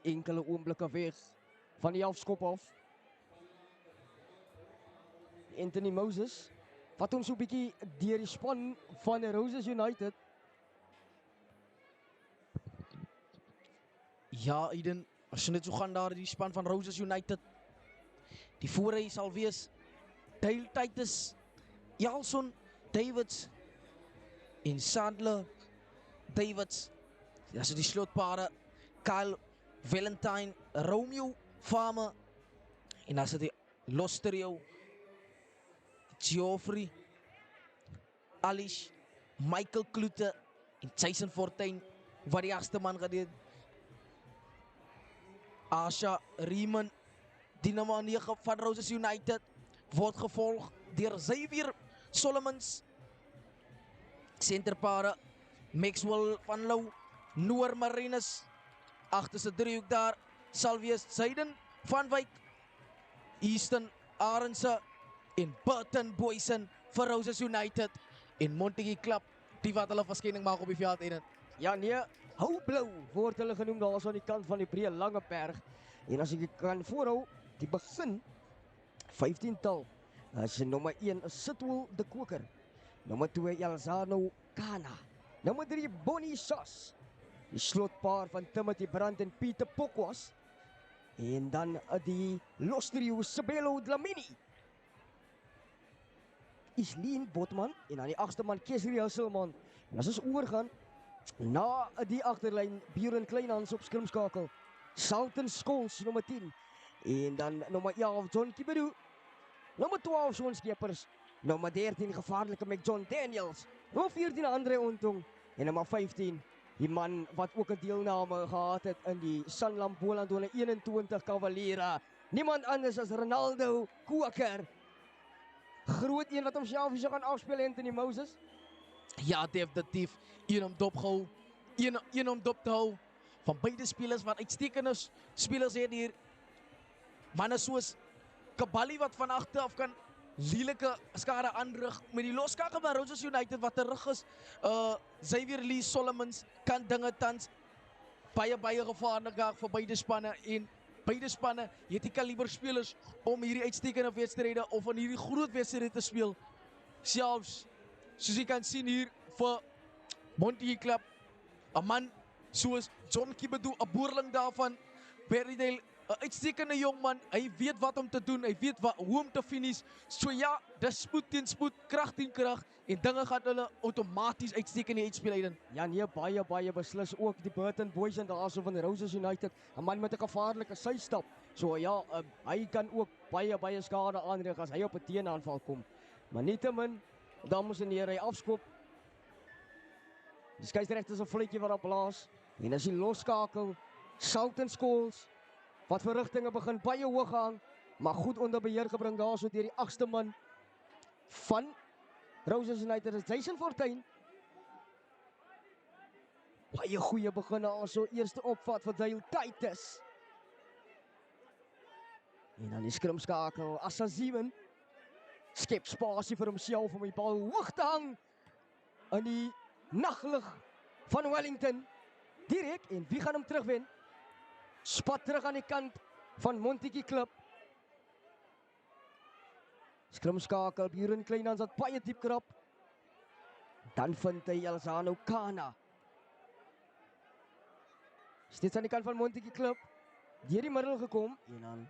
enkele oomblikke weg van die afskop af. Anthony Moses vat ons so 'n bietjie deur die span van Roses United. Ja, Eden, as jy net so gaan daar die span van Roses United. Die voorry sal wees Dale Titus, Jalson Davids en Sadler Davids. Dat is die slotpare Kyle Valentine, Romeo Farmer en dan is die los trio Geoffrey, Alish, Michael Kloete en Jason Fortuin wat die agste man gedoen. Asha Riemann, die nommer 9 van Roses United, word gevolg deur Xavier Solomons. Centerpare Maxwell van Loo, Noor Marinus. Agterste driehoek daar sal wees Zayden van Wyk, Easton Arendse en Burton Boysen vir Roses United en Montague Club, die wat hulle verskyning maak op die veld en Ja nee, hou blou word hulle genoem daar aan die kant van die breë lange berg. En as ek kan voorhou, die begin 15-tal. As nommer 1 is Sitwell de Koker. Nommer 2 Elzano Kana. Nommer 3 Bonnie Sas. Die slotpaar van Timothy Brandt en Pieter Pokwas. En dan die los trio Sabelo Dlamini. Islien Botman en dan die agste man Kesri Hasselman. En as ons oorgaan na die agterlyn Buren Kleinhans op skrimskakel. Salton Scholes nommer 10 en dan nommer 11 John Kibedu. Nommer 12 Sean Skeepers. Nommer 13 gevaarlike John Daniels. Nommer 14 Andre Ontong en nommer 15 die man wat ook 'n deelname gehad het in die Sanlam Boland 2021 Cavaliera. Niemand anders as Ronaldo Koker. Groot een wat homself hier gaan afspeel Anthony Moses. ja, definitief een om dop gehou, een om dop te hou van beide spelers wat uitstekende spelers het hier. Manne soos Kabali wat van agter af kan lelike skade aanrig met die loskakel van Roses United wat terug is. Xavier Lee Solomons kan dinge tans baie gevaarlik daar vir beide spanne en beide spanne het die kaliber spelers om hierdie uitstekende wedstryde of in hierdie groot wedstryde te speel. Selfs soos jy kan sien hier vir Montague Club, 'n man soos John Kibedu, 'n boerling daarvan Berrydale, 'n uitstekende jong man. Hy weet wat om te doen, hy weet hoe om te finish. So ja, dis spoed teen spoed, krag teen krag en dinge gaan hulle outomaties uitstekend uitspeel uit. Ja nee, baie beslis ook die Burton Boys en daarso van Roses United. 'n Man met 'n gevaarlike sydstap. So ja, hy kan ook baie skade aanrig as hy op 'n teenaanval kom. Maar nietemin, dames en here, hy afskop. Die skeieregter is 'n vletjie wat op blaas. En as hy losskakel, Salton Scholes wat verrigtinge begin baie hoog hang, maar goed onder beheer gebring daarso deur die agste man van Roses United is Jason Fortuin. Baie goeie begin also eerste opvat vir Dale Titus. En dan die skrimskakel Assasimen skep spasie vir homself om die bal hoog te hang in die naglig van Wellington. Direk en wie gaan hom terugwen? Spat terug aan die kant van Montague Club. Skrimskakel Buren Kleinhans wat baie diep krap. Dan vind hy Elzano Kana. Steeds aan die kant van Montague Club. Deur die middel gekom en dan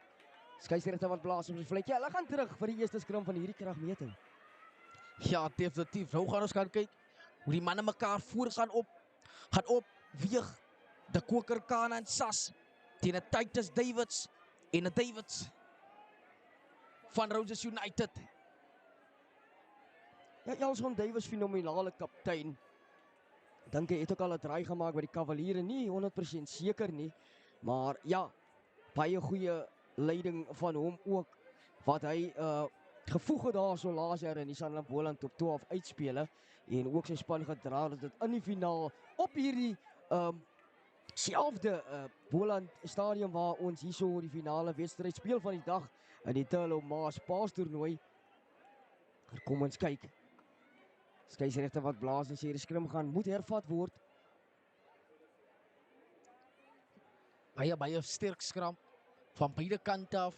skeieregter wat blaas op die vletjie. Hulle gaan terug vir die eerste skrim van hierdie kragmeting. Ja, definitief. Nou gaan ons gaan kyk hoe die manne mekaar voor gaan op weeg. De Koker, Kana en Sas teen 'n Titus Davids en 'n Davids van Roses United. Ja, Elson Davies fenominale kaptein. Dink hy het ook al 'n draai gemaak by die Cavaliere, nie 100% seker nie, maar ja, baie goeie leiding van hom ook wat hy gevoeg het daar so laas jaar in die Sanlam Boland Top 12 uitspele en ook sy span gedra dat dit in die finaal op hierdie selfde Boland stadion waar ons hierso die finale wedstryd speel van die dag in die Turlough Maas Paas toernooi. Kom ons kyk. Skeieregter wat blaas en sê die skrim gaan moet hervat word. baie sterk skram van beide kante af.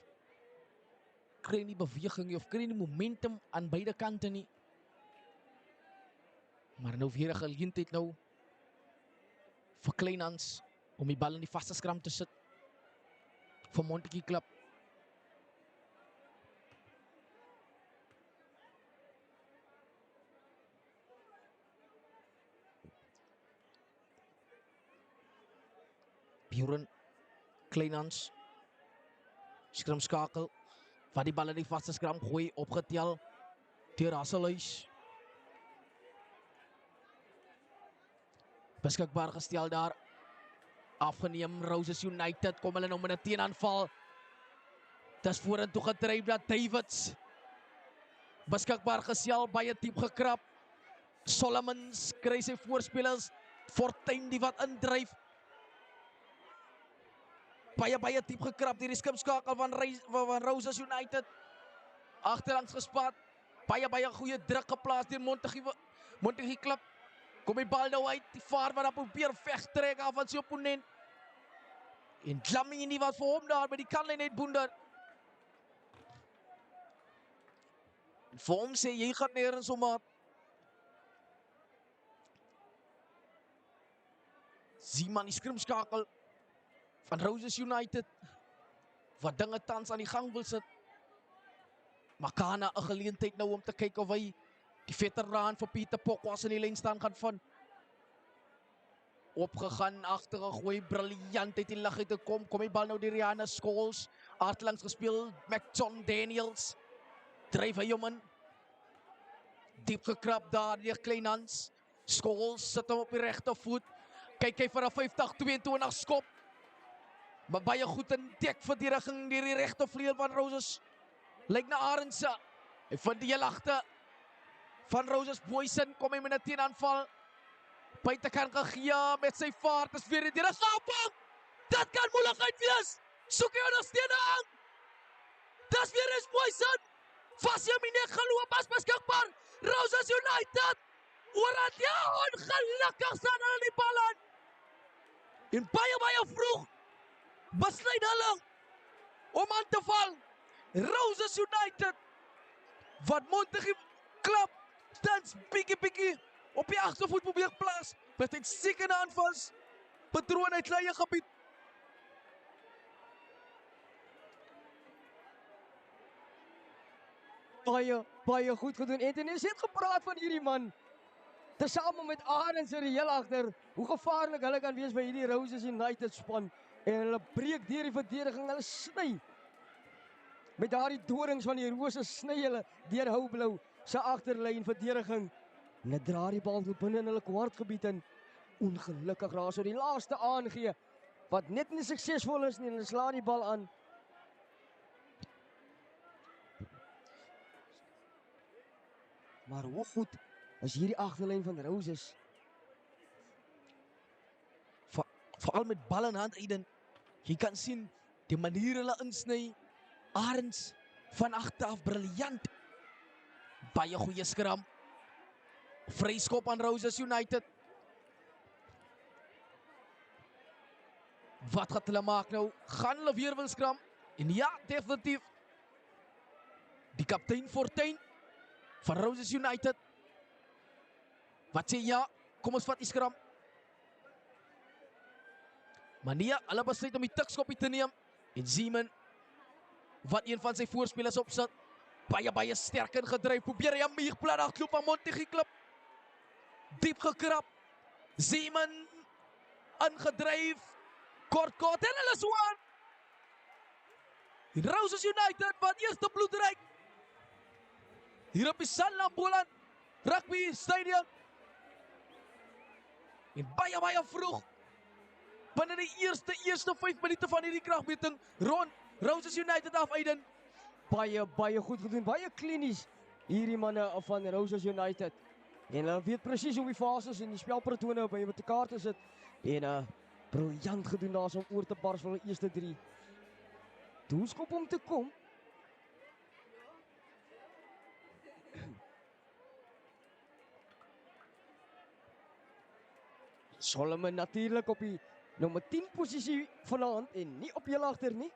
Kry nie beweging nie of kry nie momentum aan beide kante nie. Maar nou weer 'n geleentheid nou vir Kleinhans om die bal in die vaste skram te sit vir Montetjie Klub. Buren Kleinhans skrimskakel wat die bal in die vaste skram gooi, opgetel deur Hasselhuis. Beskikbaar gestel daar. Afgeneem Roses United, kom hulle nou met 'n teenaanval. Dis vorentoe gedryf dat Davids. Beskikbaar gestel, baie diep gekrap. Solomons kry sy voorspelers. Fortuin die wat indryf. Baie diep gekrap deur die skipskakel van Roses United. Agterlangs gespat. Baie goeie druk geplaas deur Montetjie Klub. Kom die bal nou uit, die vaar wat dan probeer wegtrek af van sy opponent. En Dlamini wat vir hom daar by die kantlyn net boender. En vir hom sê, jy gaan nergens om maat. Zeeman die skrimskakel van Roses United. Wat dinge tans aan die gang wil sit. Makana 'n geleentheid nou om te kyk of hy die veteraan vir Pieter Pokwas in die lyn staan gaan van. Opgegaan, agter gegooi, briljant uit die lug uit te kom. Kom die bal nou deur Rihanna Scholes. Agterlangs gespeel, John Daniels. Dryf hy hom in. Diep gekrap daar deur Kleinhans. Scholes sit hom op die regte voet. Kyk hy vir 'n 50-22 skop. Maar baie goed in dekverdediging deur die regte vleuel van Roses. Lyk na Arendse. Hy vind die heel agter van Roses Boysen. Kom hy met 'n teenaanval. Buitekant gegee met sy vaart. Is weer die regsopbang. Dit kan moeilikheid wees. Soek hy ondersteuning. Dis weer is Boysen. Fasiamine geloop as beskikbaar. Roses United. Orat ja, ongelukkig staan hulle die bal aan. En baie vroeg besluit hulle om aan te val. Roses United. Wat Montetjie Klub tans bietjie op die agtervoet probeer plaas. Met 'n sekere aanvals. Patroon uit eie gebied. Baie goed gedoen. Anthony het gepraat van hierdie man. Tesame met Arendse die heel agter. Hoe gevaarlik hulle kan wees by hierdie Roses United span. En hulle breek deur die verdediging. Hulle sny. Met daardie dorings van die Roses sny hulle deur Houblou se agterlyn verdediging. En hulle dra die bal tot binne in hulle kwartgebied in. Ongelukkig raas so die laaste aangee. Wat net nie suksesvol is nie. Hulle slaan die bal aan. Maar hoe goed is hierdie agterlyn van Roses? Veral met bal in hand, Aiden. Jy kan sien die manier hulle insny. Arends van agter af briljant. Baie goeie skram. Vryskop aan Roses United. Wat gaan hulle maak nou? Gaan hulle weer wil skram? En ja, definitief. Die kaptein Fortuin van Roses United. Wat sê ja? Kom ons vat die skram. Maar nee, hulle besluit om die tikskoppie te neem. En Zeeman, wat een van sy voorspelers opsit, baie sterk ingedryf. Probeer hy 'n muurplat hardloop aan Montetjie Klub. Diep gekrap. Zeeman ingedryf. Kort en hulle so aan. Roses United wat eerste bloedryk. Hier op die Sanlam Boland Rugby Stadium. En baie vroeg. Binne die eerste 5 minute van hierdie kragmeting rond Roses United af, Aiden. Baie goed gedoen, baie klinies hierdie manne van Roses United. En hulle weet presies hoe die fases en die spelpatrone by mekaar te sit. En briljant gedoen daar om oor te bars van die eerste 3. Doelskop om te kom. Solomon natuurlik op die Nommer 10 posisie vanaand en nie op heel agter nie.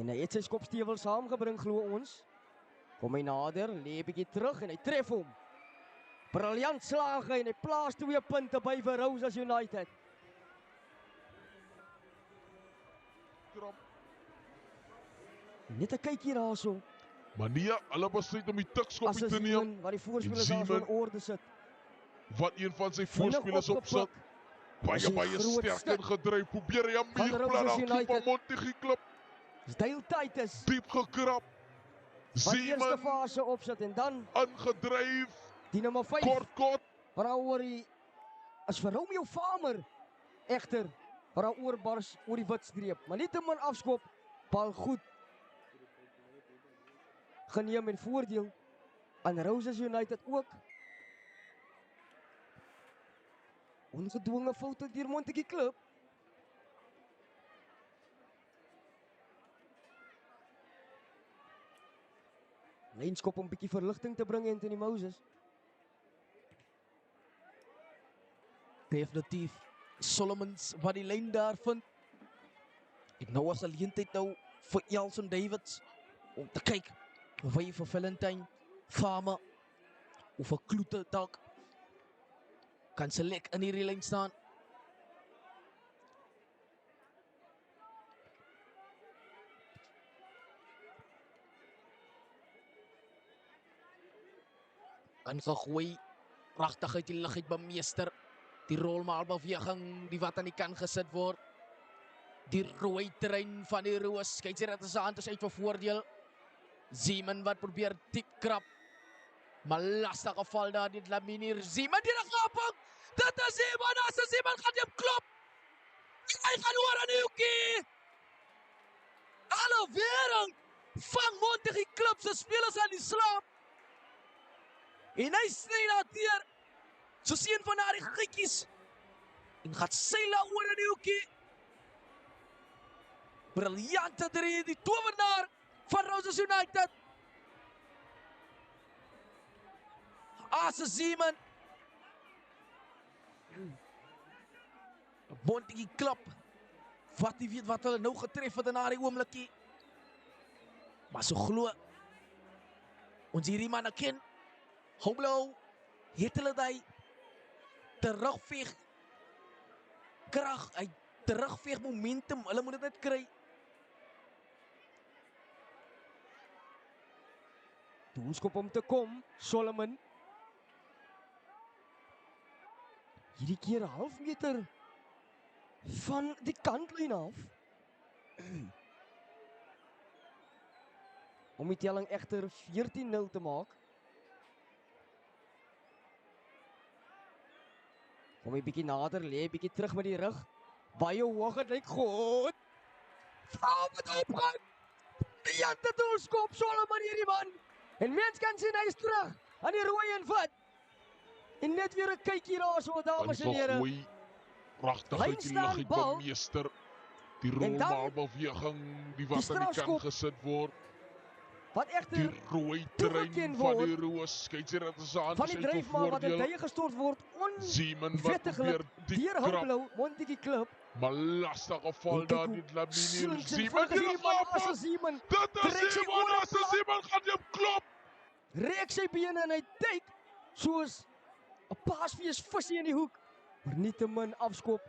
En hy het sy skopstewel saamgebring, glo ons. Kom hy nader, lê 'n bietjie terug en hy tref hom. Briljant slaag en hy plaas 2 punte by vir Roses United. Krap. Net 'n kykie daarso. Maar nee, hulle besluit om die tikskoppie te neem. Zeeman, waar die voorspelers daar so in orde sit. Wat een van sy Vinnig voorspelers opsit. opgepak. Was Baie die baie groot sterk stuk ingedryf. Probeer hy 'n van muurplan Roses af United. van Montague klip. Dis deeltyd is. Diep gekrap. Wat eerste Zeeman fase opsit en dan ingedryf. die nommer 5. Kort. Waaroor hy as vir Romeo Farmer egter waaroor bars oor die wit streep. Maar nietemin afskop, bal goed geneem en voordeel aan Roses United ook. Ongedwonge foute deur Montague Klub. Lynskop om 'n bietjie verligting te bring Anthony Moses. Definitief Solomons wat die lyn daar vind. En nou was geleentheid nou vir Elson Davids om te kyk of hy vir Valentine Farmer of vir Kloete dalk kan select in hierdie lyn staan. Ingegooi, pragtig uit die lug uit bemeester. Die rolmaalbeweging die wat aan die kant gesit word. Die rooi trein van die Roos. Kyk sy dat sy hand is uit vir voordeel. Zeeman wat probeer diep krap. Maar lastige val daar dit Laminier. Zeeman die gaping. Dit is Zeeman. As Zeeman gaan hom klop. Hy gaan oor aan die hoekie. Alle wêreld vang Montague Klub se spelers aan die slaap. En hy sny daar deur. Soos een van daardie gietjies. En gaat seila oor in die hoekie. Briljante drie, die tovenaar van Roses United. Ase Zeeman. Montague Klub. Wat nie weet wat hulle nou getref het in daardie oomblikie. Maar so glo ons hierdie manne ken. Hoblo, het hulle die terugveeg krag, hy terugveeg momentum, hulle moet dit net kry. Doelskop om te kom, Solomon. Hierdie keer 'n half meter van die kantlyn af. Om die telling egter 14-0 te maak. Kom 'n bietjie nader, lê 'n bietjie terug met die rug. Baie hoog, dit lyk goed. Val met opgaan. Die jante doelskop, Solomon hierdie man. En mens kan sien hy is terug aan die rooi en wit. En net weer 'n kykie daar so, dames en here. Ingegooi. Pragtig Lyn uit die staan, lug uit bal. bemeester. Die En dan rolmaalbeweging die wat aan die strafskop. kant gesit word. Wat Die egter rooi toegeken trein van die word. Roos. Kyk sy dat sy hand van is die uit vir dryfmaal wat in voordeel. tye gestort word, Zeeman wat onwettiglik probeer diep deur krap. Houblou, Montague Klub. Maar lastige val En kyk daar hoe dit Laminier. slinks en Zeeman vinnig die hierdie man gaping. Ase Zeeman. Dit is trek sy Zeeman. oor As Zeeman gaan hom klop. Reek sy bene en hy duik soos 'n paasfees visie in die hoek. Maar nietemin afskop.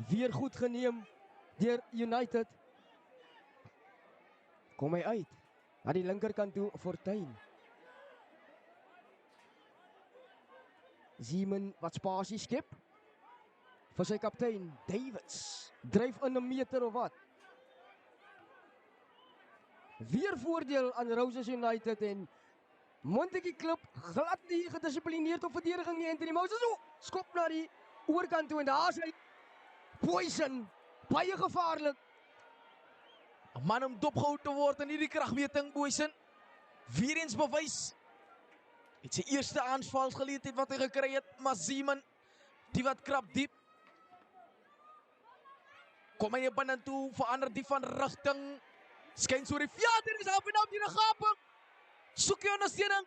Weer goed geneem deur United. Kom hy uit na die linkerkant toe, Fortuin. Zeeman wat spasie skep vir sy kaptein Davids. Dryf in 'n meter of wat. Weer voordeel aan Roses United en Montague Klub glad nie gedissiplineerd op verdediging nie. Anthony Moses skop na die oorkant toe en daar is hy. Poison, baie gevaarlik. 'n Man om dopgehou te word in hierdie kragmeting, Boysen. Weer eens bewys. Het sy eerste aanvalsgeleentheid wat hy gekry het, maar Zeeman, die wat krap diep. Kom hy binne toe, verander die van rigting. Skyn so die vierder is af en af die gaping. Soek jy ondersteuning.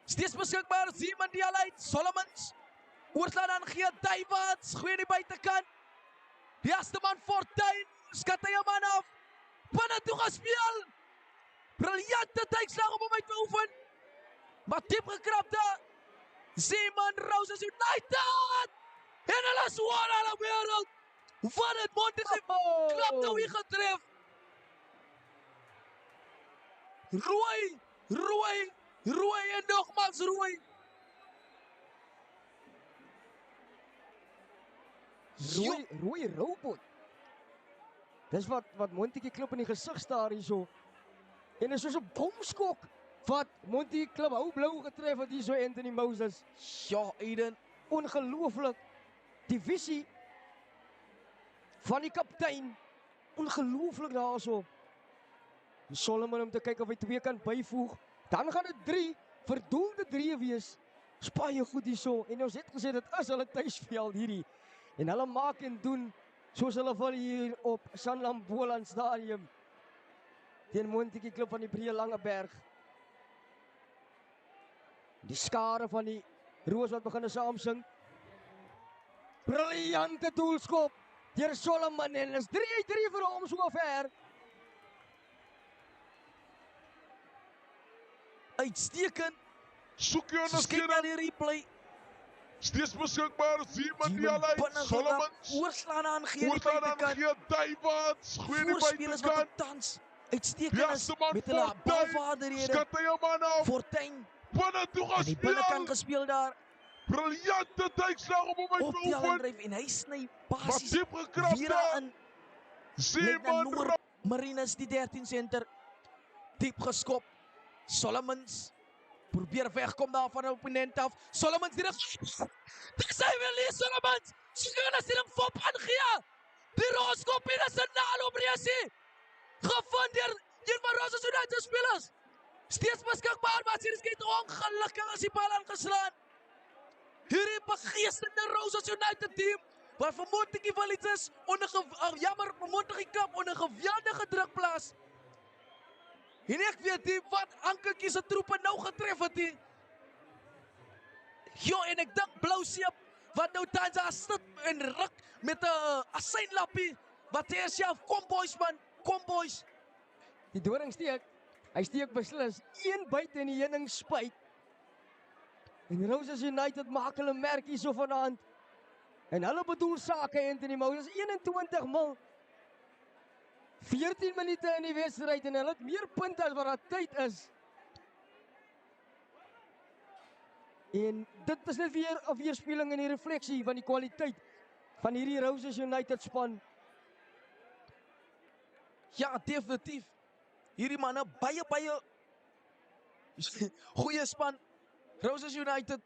Steeds beskikbaar, Zeeman die al uit, Solomons. Oorslaan aan gee Davids, goeie die buitekant. Die eerste man Fortuin, skat hy hom aan af. Binne toe gespeel. Briljante tydslag om hom uit te oefen. Maar diep gekrapte. Zeeman Roses United. En hulle swaar alle wêreld. Wat het Montige klap nou hier getref. Rooi en nogmaals rooi. Rooi robot. Dis wat Montetjie klip in die gesig staar hierso. En is soos 'n bomskok wat Montetjie klip hou blou getref het hierso Anthony Moses. Ja, Aiden. Ongelooflik. Die visie van die kaptein. Ongelooflik daarso. Solomon om te kyk of hy 2 kan byvoeg. Dan gaan dit 3 verdoelde 3 wees. Spaai goed hierso. En ons het gesê dit is hulle tuisveld hierdie. En hulle maak en doen soos hulle wil hier op Sanlam Boland Stadium. Teen Montetjie klub van die Breë Langeberg. Die skare van die Roos wat begin saam sing. Briljante doelskop deur Solomon en is 3-3 vir hom sover. Uitstekend. Soek jy Kyk na ondersteuning. die replay. Steeds beskikbaar. Zeeman die Zeeman lyn. binne Solomons. oorslaan aan gee die Oorslaan aan buitekant. gee Davids. Goeie die Voorspelers wat buitekant. op tans uitstekend Die is eerste man met hulle Fortuin. balvaardighede. Skat hy hom aan af. Fortuin Binne toe aan die binnekant gespeel. gespeel daar. Briljante tydslag om hom uit Op te die oefen. dryf en hy sny Maar basies diep weer gekrapte. in. Net na Zeeman Noor Marinus die 13 center. Diep geskop. Solomons probeer wegkom daar van 'n opponent af. Solomons direk. Dis hy wil hier Solomons. Skoon as hy hom fop aangee. Die rooskop en is 'n naalopresie. Gevind deur een van Roses United spelers. Steeds beskikbaar, maar hier is net ongelukkig as die bal aangeslaan. Hierdie begeesterde Roses United team wat vir Montetjie wel iets is onder jammer vir Montetjie klap onder geweldige druk plaas. En ek weet nie wat Ankertjie se troepe nou getref het nie. Jo, en ek dink Blou Seep wat nou tans daar sit en ruk met 'n asynlappie wat sê self kom boys man, kom boys. Die doring steek. Hy steek beslis. 1 buite in die heuning spuit. En Roses United maak hulle merk hierso vanaand. En hulle bedoel sake Anthony Moses 21 mil. 14 minute in die wedstryd en hulle het meer punte as wat daar tyd is. En dit is net weer 'n weerspieëling in die refleksie van die kwaliteit van hierdie Roses United span. Ja, definitief. Hierdie manne baie goeie span. Roses United.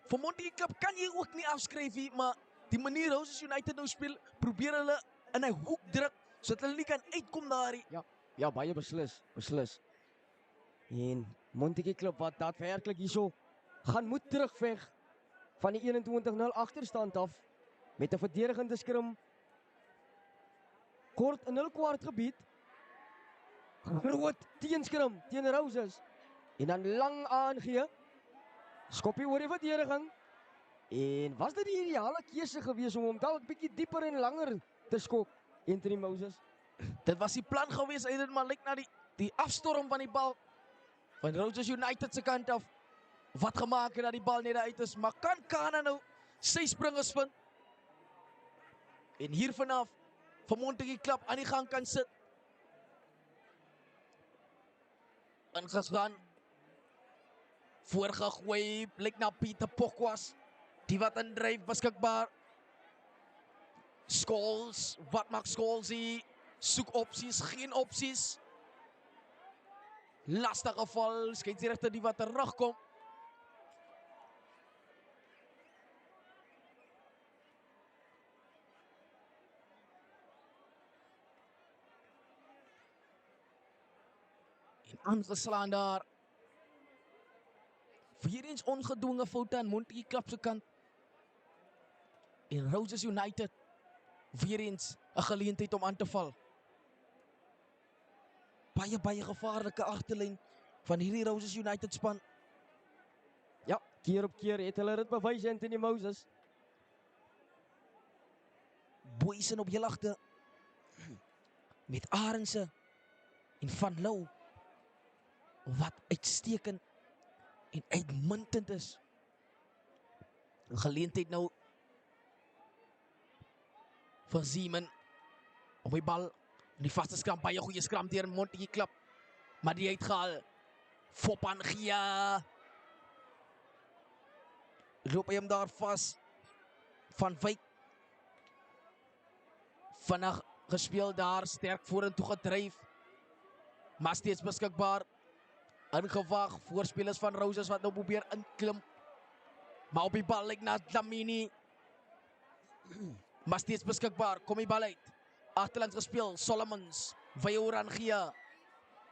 Vir Montetjie klub kan jy ook nie afskryf nie, maar die manier Roses United nou speel, probeer hulle in 'n hoek druk sodat hulle nie kan uitkom daar nie. Ja, baie beslis. En Montetjie klub wat daadwerklik hierso gaan moet terugveg van die 21-0 agterstand af met 'n verdedigende skrim kort in hul kwartgebied. Groot teenskrim teen Roses en dan lang aangee. Skoppie oor die verdediging. En was dit die ideale keuse gewees om hom dalk bietjie dieper en langer te skop, Anthony Moses? Dit was die plan gewees, Aiden, maar lyk na die afstorm van die bal van Roses United se kant af. Wat gemaak het dat die bal net uit is, maar kan Kana nou sy springers vind? En hier vanaf vir Montetjie klap aan die gang kan sit. Ingegaan. Voorgegooi, blik na Pieter Pokwas. Die wat indryf beskikbaar. Scholes, wat maak Scholes hier? Soek opsies, geen opsies. Lastige val, skeieregter die wat terugkom. En aangeslaan daar. Weer eens ongedwonge foute aan Montetjie klap se kant. En Roses United weer eens 'n geleentheid om aan te val. Baie gevaarlike agterlyn van hierdie Roses United span. Ja, Keer op keer het hulle dit bewys, Anthony Moses. Boysen op jelagte. Met Arendse en Van Loo. Wat uitstekend en uitmuntend is. Geleentheid nou vir Zeeman op die bal. Die vaste skram, baie goeie skram deur Montetjie klap. Maar die uitgehaal. Fopan Gia. Loop hy hom daar vas. Van Wyk. Vinnig gespeel daar, sterk vorentoe gedryf. Maar steeds beskikbaar. Ingewag, voorspelers van Roses wat nou probeer inklim. Maar op die bal lyk na Dlamini. Maar steeds beskikbaar, kom die bal uit. Agterlands gespeel, Solomons. Vyoran Gia.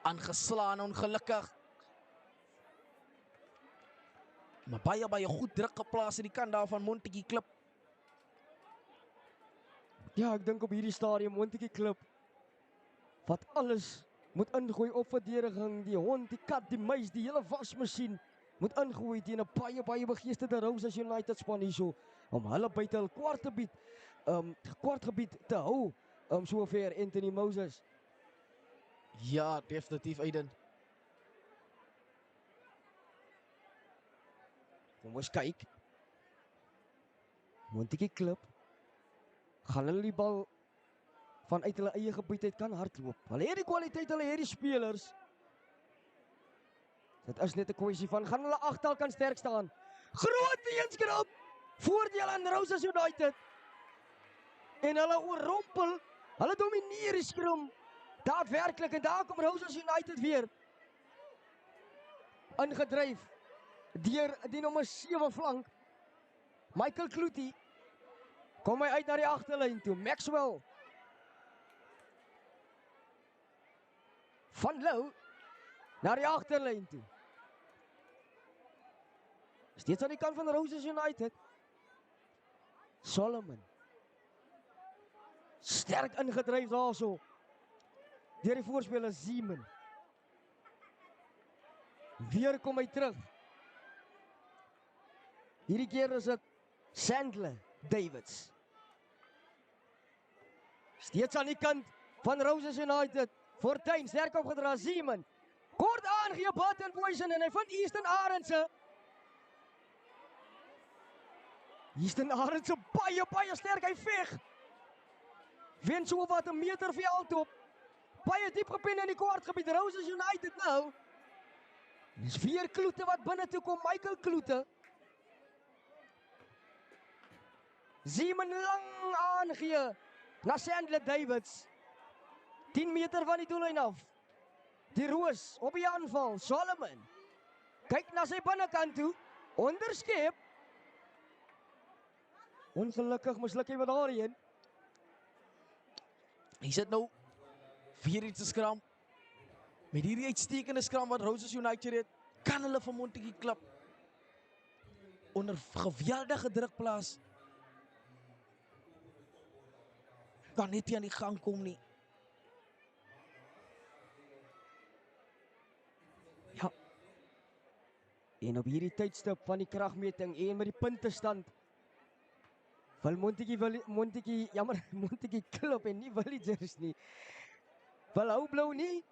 Aangeslaan, ongelukkig. Maar baie goed druk geplaas in die kant daar van Montetjie klip. Ja, ek dink op hierdie stadium Montetjie klip wat alles moet ingooi op verdediging, die hond, die kat, die muis, die hele wasmasjien moet ingooi teen 'n baie begeesterde Roses United span hierso om hulle buite hul kwartgebied te hou. Sover Anthony Moses. Ja, definitief Aiden. Kom ons kyk. Montetjie klip. Gaan hulle die bal vanuit hulle eie gebied uit kan hardloop. Hulle het die kwaliteit, hulle het die spelers. Dit is net 'n kwessie van gaan hulle agter kan sterk staan. Groot teenskrap. Voordeel aan Roses United. En hulle oorrompel. Hulle domineer die skrum. Daadwerklik en daar kom Roses United weer. Ingedryf deur die nommer 7 flank. Michael Kloetie. Kom hy uit na die agterlyn toe. Maxwell. Van Loo na die agterlyn toe. Steeds aan die kant van Roses United. Solomon. Sterk ingedryf daarso. Deur die voorspeler Zeeman. Weer kom hy terug. Hierdie keer is dit Sandler Davids. Steeds aan die kant van Roses United. Fortuin sterk opgedra, Zeeman. Kort aangegee Batten Boysen en hy vind Easton Arendse. Easton Arendse baie sterk, hy veg. Wen so wat 'n meter veld op. Baie diep gepen in die kwartgebied, Roses United nou. Dis 4 Kloete wat binne toe kom, Michael Kloete. Zeeman lang aangee na Sandler Davids. 10 meter van die doellyn af. Die Roos op die aanval, Solomon. Kyk na sy binnekant toe, onderskep. Ongelukkig misluk hy met daarheen. Hy sit nou weer iets te skram. Met hierdie uitstekende skram wat Roses United het, kan hulle vir Montetjie klip. Onder geweldige druk plaas. Kan net nie aan die gang kom nie. Ja. En op hierdie tydstip van die kragmeting en met die puntestand wil Montetjie klip en nie Villagers nie. Wil hou blou nie.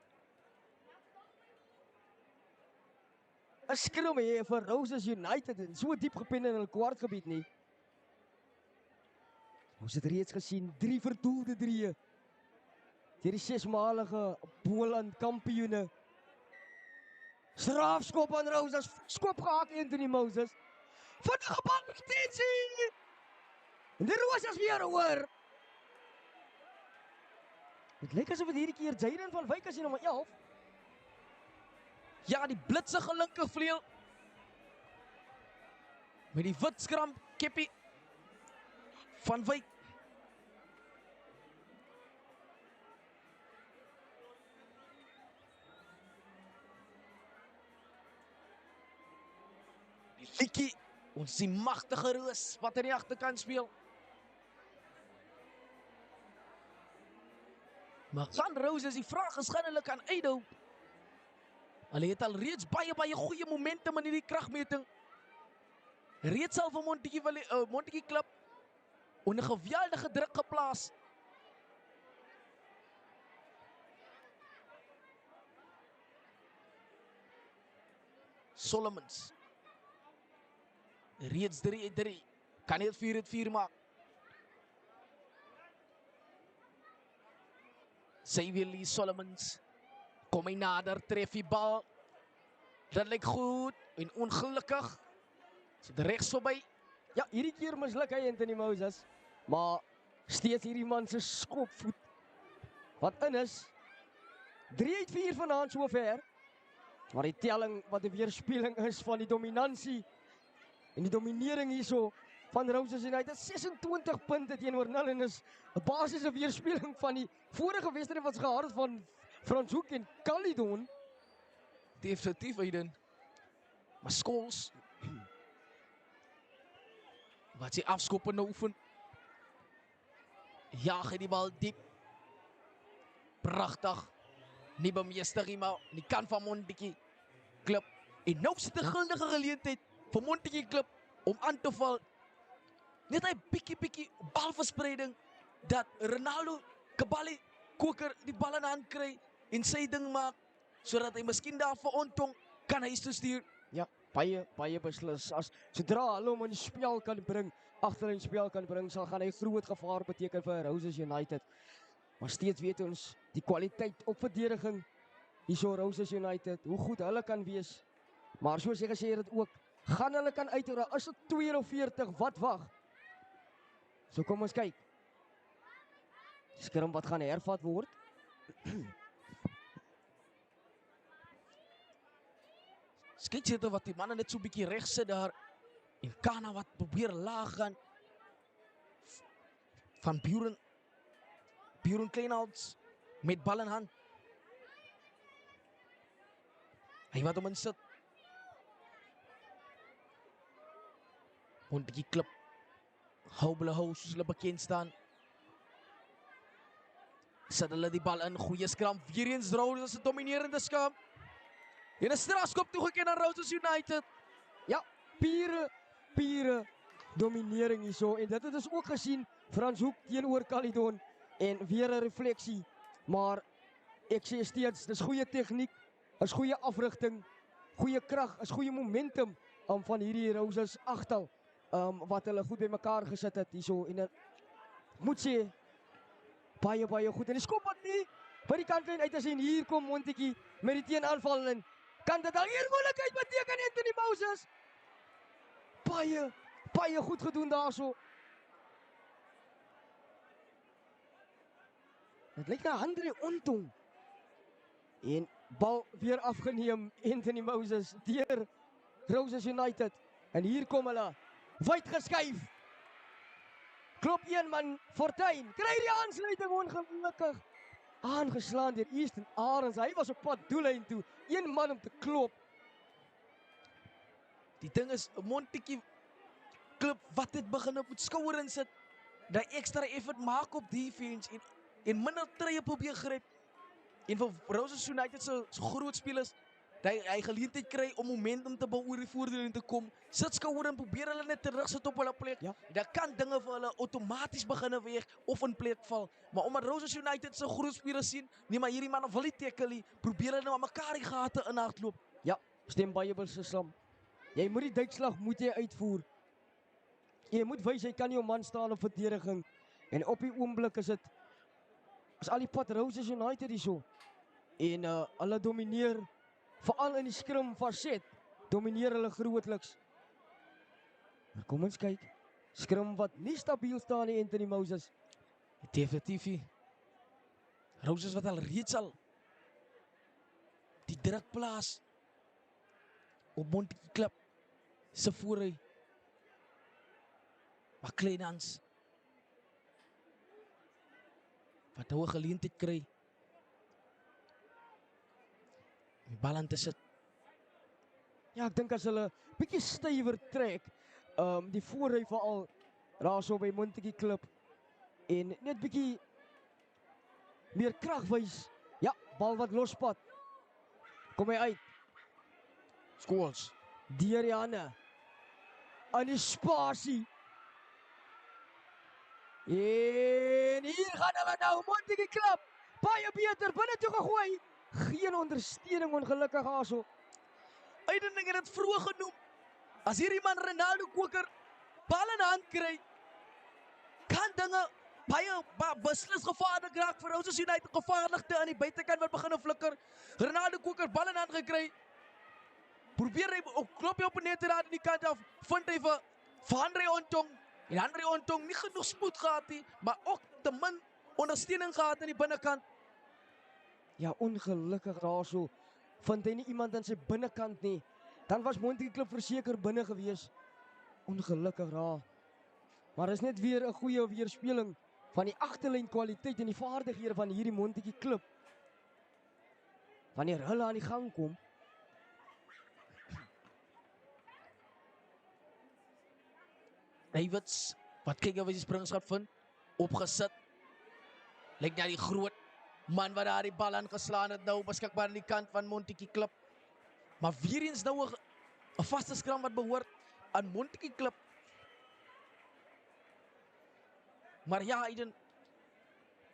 'n Skrum hier vir Roses United en so diep gepen in hul kwartgebied nie. Ons het reeds gesien 3 verdoelde drieë. Deur die 6-malige Boland kampioene. Strafskop aan Roses, skop gehak Anthony Moses. Vinnige bal intensie. En die Roses weer hoor. Dit lyk asof dit hierdie keer Jaden van Wyk as nommer 11. Ja, die blitsige linkervleuel. Met die wit skram keppie van Wyk. Die Likkie, ons die magtige Roos wat aan die agterkant speel. Maar gaan Roses, die vraag is, gaan hulle kan uithou? Hulle het al reeds baie goeie momentum in hierdie kragmeting. reeds al van Montetjie Club onder geweldige druk geplaas. Solomons. Reeds 3-3. Kan hy het 4-4 maak? Xavier Lee Solomons. Kom hy nader, tref die bal. Dat lyk goed en ongelukkig. Sit regs voorbij. Ja, hierdie keer misluk hy Anthony Moses, maar steeds hierdie man se skopvoet wat in is. 3 uit 4 vanaand sover. Maar die telling wat 'n weerspieëling is van die dominansie en die dominering hierso van Roses United, 26 punte teenoor 0 en is 'n basiese weerspieëling van die vorige wedstryd wat ons gehad het van Franshoek en Caledon. Definitief, Aiden. Maar Scholes, wat sy afskoppen nou oefen, jaag hy die bal diep. Pragtig. Nie bemeester nie, maar die kant van Montetjie Club. En nou sit 'n guldige geleentheid vir Montetjie Club om aan te val. Net hy pikkie balverspreiding dat Ronaldo Kabali Koker die bal in hand kry en sy ding maak, sodat hy miskien daar vir Ontong kan huis toe stuur. Ja, baie beslis. Sodra hulle hom in die spel kan bring, agterlyn spel kan bring, sal gaan hy groot gevaar beteken vir Roses United. Maar steeds weet ons die kwaliteit op verdediging hierso Roses United, hoe goed hulle kan wees. Maar soos jy gesê het ook, gaan hulle kan uithou, is dit 42, wat wag? So kom ons kyk. Skram wat gaan hervat word. Skeietsitter wat die manne net so 'n bietjie reg sit daar. En Kana wat probeer laag gaan. Van Buren Kleinhals met bal in hand. Hy wat hom insit. Montetjie Club. Hou soos hulle bekend staan. Sit hulle die bal in, goeie skram. Weer eens Roses as 'n dominerende skam. En 'n strafskop toegeken aan Roses United. Ja, pure dominering hierso. En dit het ons ook gesien, Franshoek teenoor Caledon. En weer 'n refleksie. Maar ek sê steeds, dis goeie tegniek, is goeie afrigting, goeie krag, is goeie momentum van hierdie Roses agtal. Wat hulle goed bymekaar gesit het hierso. En moet sê, baie goed. En die skop wat nie by die kantlyn uit as en hier kom Montetjie met die teenaanval en kan dit al hier moeilikheid beteken Anthony Moses. Baie goed gedoen daarso. Dit lyk na Andre Ontong. En bal weer afgeneem Anthony Moses deur Roses United. En hier kom hulle. Wyd geskuif. Klop een man Fortuin. Kry die aansluiting ongelukkig. Aangeslaan deur Easton Arends. Hy was op pad doellyn toe. Een man om te klop. Die ding is, Montetjie Club wat dit begin op met skouer insit. Dat extra effort maak op defense en minder treye probeer gryp. En vir Roses United so groot spelers, dat hy geleentheid kry om momentum te bou oor die voordeel te kom. Sit skouer en probeer hulle net terugsit op hulle plek. Ja. Dat kan dinge vir hulle outomaties begin weeg of in plek val. Maar omdat Roses United so groot spelers sien, nee maar hierdie manne wil nie tackle nie, probeer hulle nou aan mekaar die gate in hardloop. Ja, stem baie beslis. Jy moet die duikslag uitvoer. Jy moet wys jy kan jou man staan op verdediging. En op die oomblik is al die pad Roses United hierso. En hulle domineer, veral in die skrim facet, domineer hulle grootliks. Maar kom ons kyk. Skrim wat nie stabiel staan nie, Anthony Moses. Definitief nie. Roses wat al reeds die druk plaas op Montetjie Club se voorry. Maar Kleinhans wat nou 'n geleentheid kry. Die bal aan te sit. Ja, ek dink as hulle bietjie stywer trek, die voorry veral daarso by Montetjie Club en net bietjie meer krag wys. Ja, bal wat lospad. Kom hy uit. Scholes. Deur die hande aan die spasie. En hier gaan hulle nou, Montetjie klap. Baie beter, binne toe gegooi. Geen ondersteuning ongelukkig daarso. Aiden het dit vroeg genoem. As hierdie man Ronaldo Koker bal in hand kry, kan dinge baie beslis gevaarlik raak vir Roses United. Gevaarlikte aan die buitekant wat begin flikker. Ronaldo Koker bal in hand gekry. Probeer hy klop hy op net daar aan die kant af. Vind hy vir Andre Ontong. En Andre Ontong nie genoeg spoed gehad nie, maar ook te min ondersteuning gehad aan die binnekant. Ja, ongelukkig daarso. Vind hy nie iemand aan sy binnekant nie. Dan was Montetjie klub verseker binne gewees. Ongelukkig daar. Maar is net weer 'n goeie weerspeling van die agterlyn kwaliteit en die vaardighede van hierdie Montetjie klub. Wanneer hulle aan die gang kom, Davids, wat kyk jy wat die springschap vind? Opgesit. Lyk na die groot man wat daar die bal aangeslaan het nou, beskikbaar aan die kant van Montetjie klub. Maar weer eens nou 'n vaste skram wat behoort aan Montetjie klub. Maar ja, Aiden,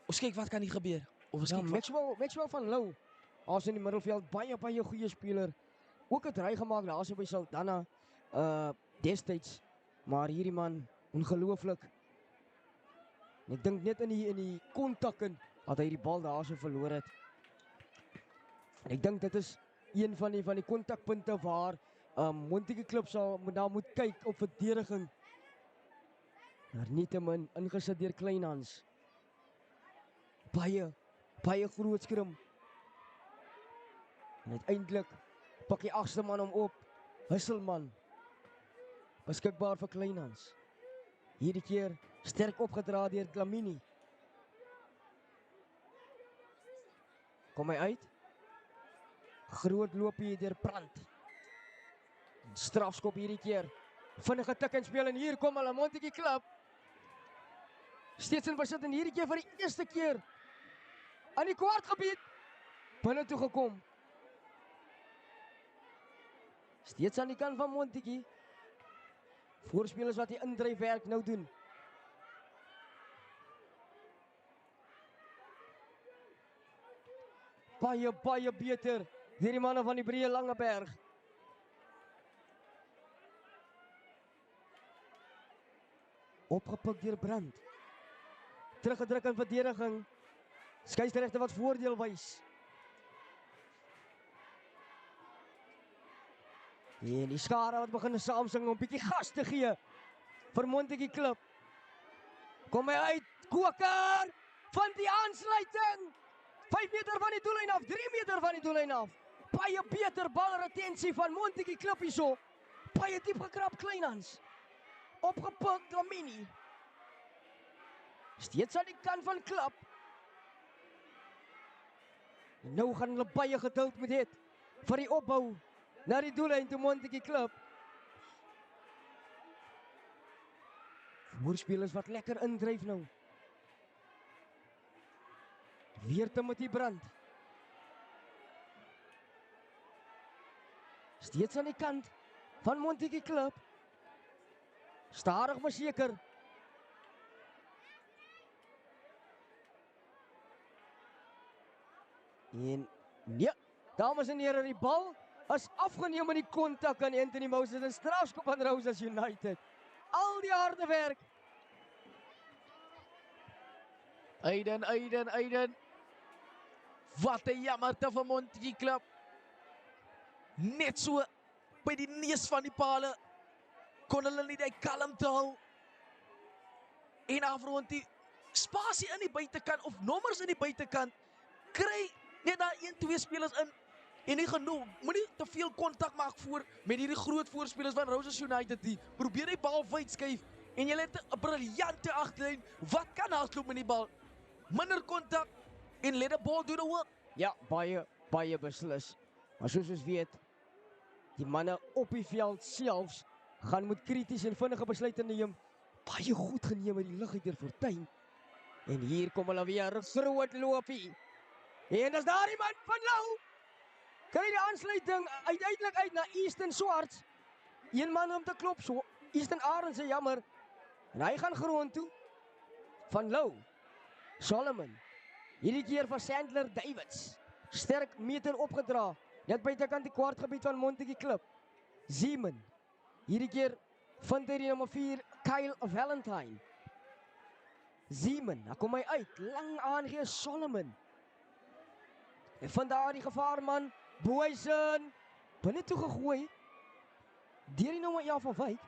ons kyk wat kan hier gebeur. Of ons ja, kyk Maxwell van Lou, as in die middelveld, baie goeie speler. Ook het ry gemaak daarso by Saldanha destyds. Maar hierdie man, ongelooflik. En ek dink net in die kontakke dat hy die bal daarso verloor het. En ek dink dit is een van die kontakpunte waar Montetjie klub moet kyk op verdediging. Maar nietemin ingesit deur Kleinhans. Baie groot skrim. En uiteindelik pak die agste man hom op. Husselman. Beskikbaar vir Kleinhans. Hierdie keer sterk opgedra deur Dlamini. Kom hy uit. Groot loopie deur Brandt. Strafskop hierdie keer. Vinnige tik en speel en hier kom hulle Montetjie klub. Steeds in besit en hierdie keer vir die eerste keer aan die kwartgebied binne toe gekom. Steeds aan die kant van Montetjie. Voorspelers wat die indryfwerk nou doen. Baie beter deur die manne van die Breë Langeberg. Opgepik deur Brandt. Teruggedruk in verdediging. Skeieregter wat voordeel wys. En die skare wat begin saamsing om 'n bietjie gas te gee vir Montetjie klub. Kom hy uit, Koker van die aansluiting. 5 meter van die doellyn af, 3 meter van die doellyn af. Baie beter balretensie van Montetjie klub hierso. Baie diep gekrap Kleinhans. Opgepik Dlamini. Steeds aan die kant van klub. En nou gaan hulle baie geduld met dit vir die opbou na die doellyn toe Montetjie klub. Voorspelers wat lekker indryf nou. Weer Timothy Brandt. Steeds aan die kant van Montetjie klub. Stadig maar seker. En nee, dames en here, die bal is afgeneem in die kontak aan Anthony Moses en strafskop aan Roses United. Al die harde werk. Aiden. Wat 'n jammerte vir Montetjie klub. Net so by die neus van die pale kon hulle nie die kalmte hou. En afrond die spasie in die buitekant of nommers in die buitekant kry net daar 1-2 spelers in en nie genoeg. Moenie te veel kontak maak voor met hierdie groot voorspelers van Roses United nie. Probeer die bal wyd skuif en jy het 'n briljante agterlyn. Wat kan hardloop met die bal? Minder kontak en let the ball do the work. Ja, baie beslis. Maar soos ons weet, die manne op die veld selfs gaan moet krities en vinnige besluite neem. Baie goed geneem uit die lug uit deur Fortuin. En hier kom hulle weer 'n groot loopie. En as daar iemand van Lou kry die aansluiting uiteindelik uit na Easton Swarts. Een man om te klop so Easton Arendse, jammer. En hy gaan grond toe. Van Lou. Solomon. Hierdie keer van Sandler Davids. Sterk meter opgedra. Net buitekant die kwartgebied van Montetjie Klip. Zeeman. Hierdie keer vind hy die nummer 4, Kyle Valentine. Zeeman, daar kom hy uit. Lang aangee Solomon. En van daar die gevaarman, Boysen. Binne toe gegooi. Deur die nummer 11 van Wyk.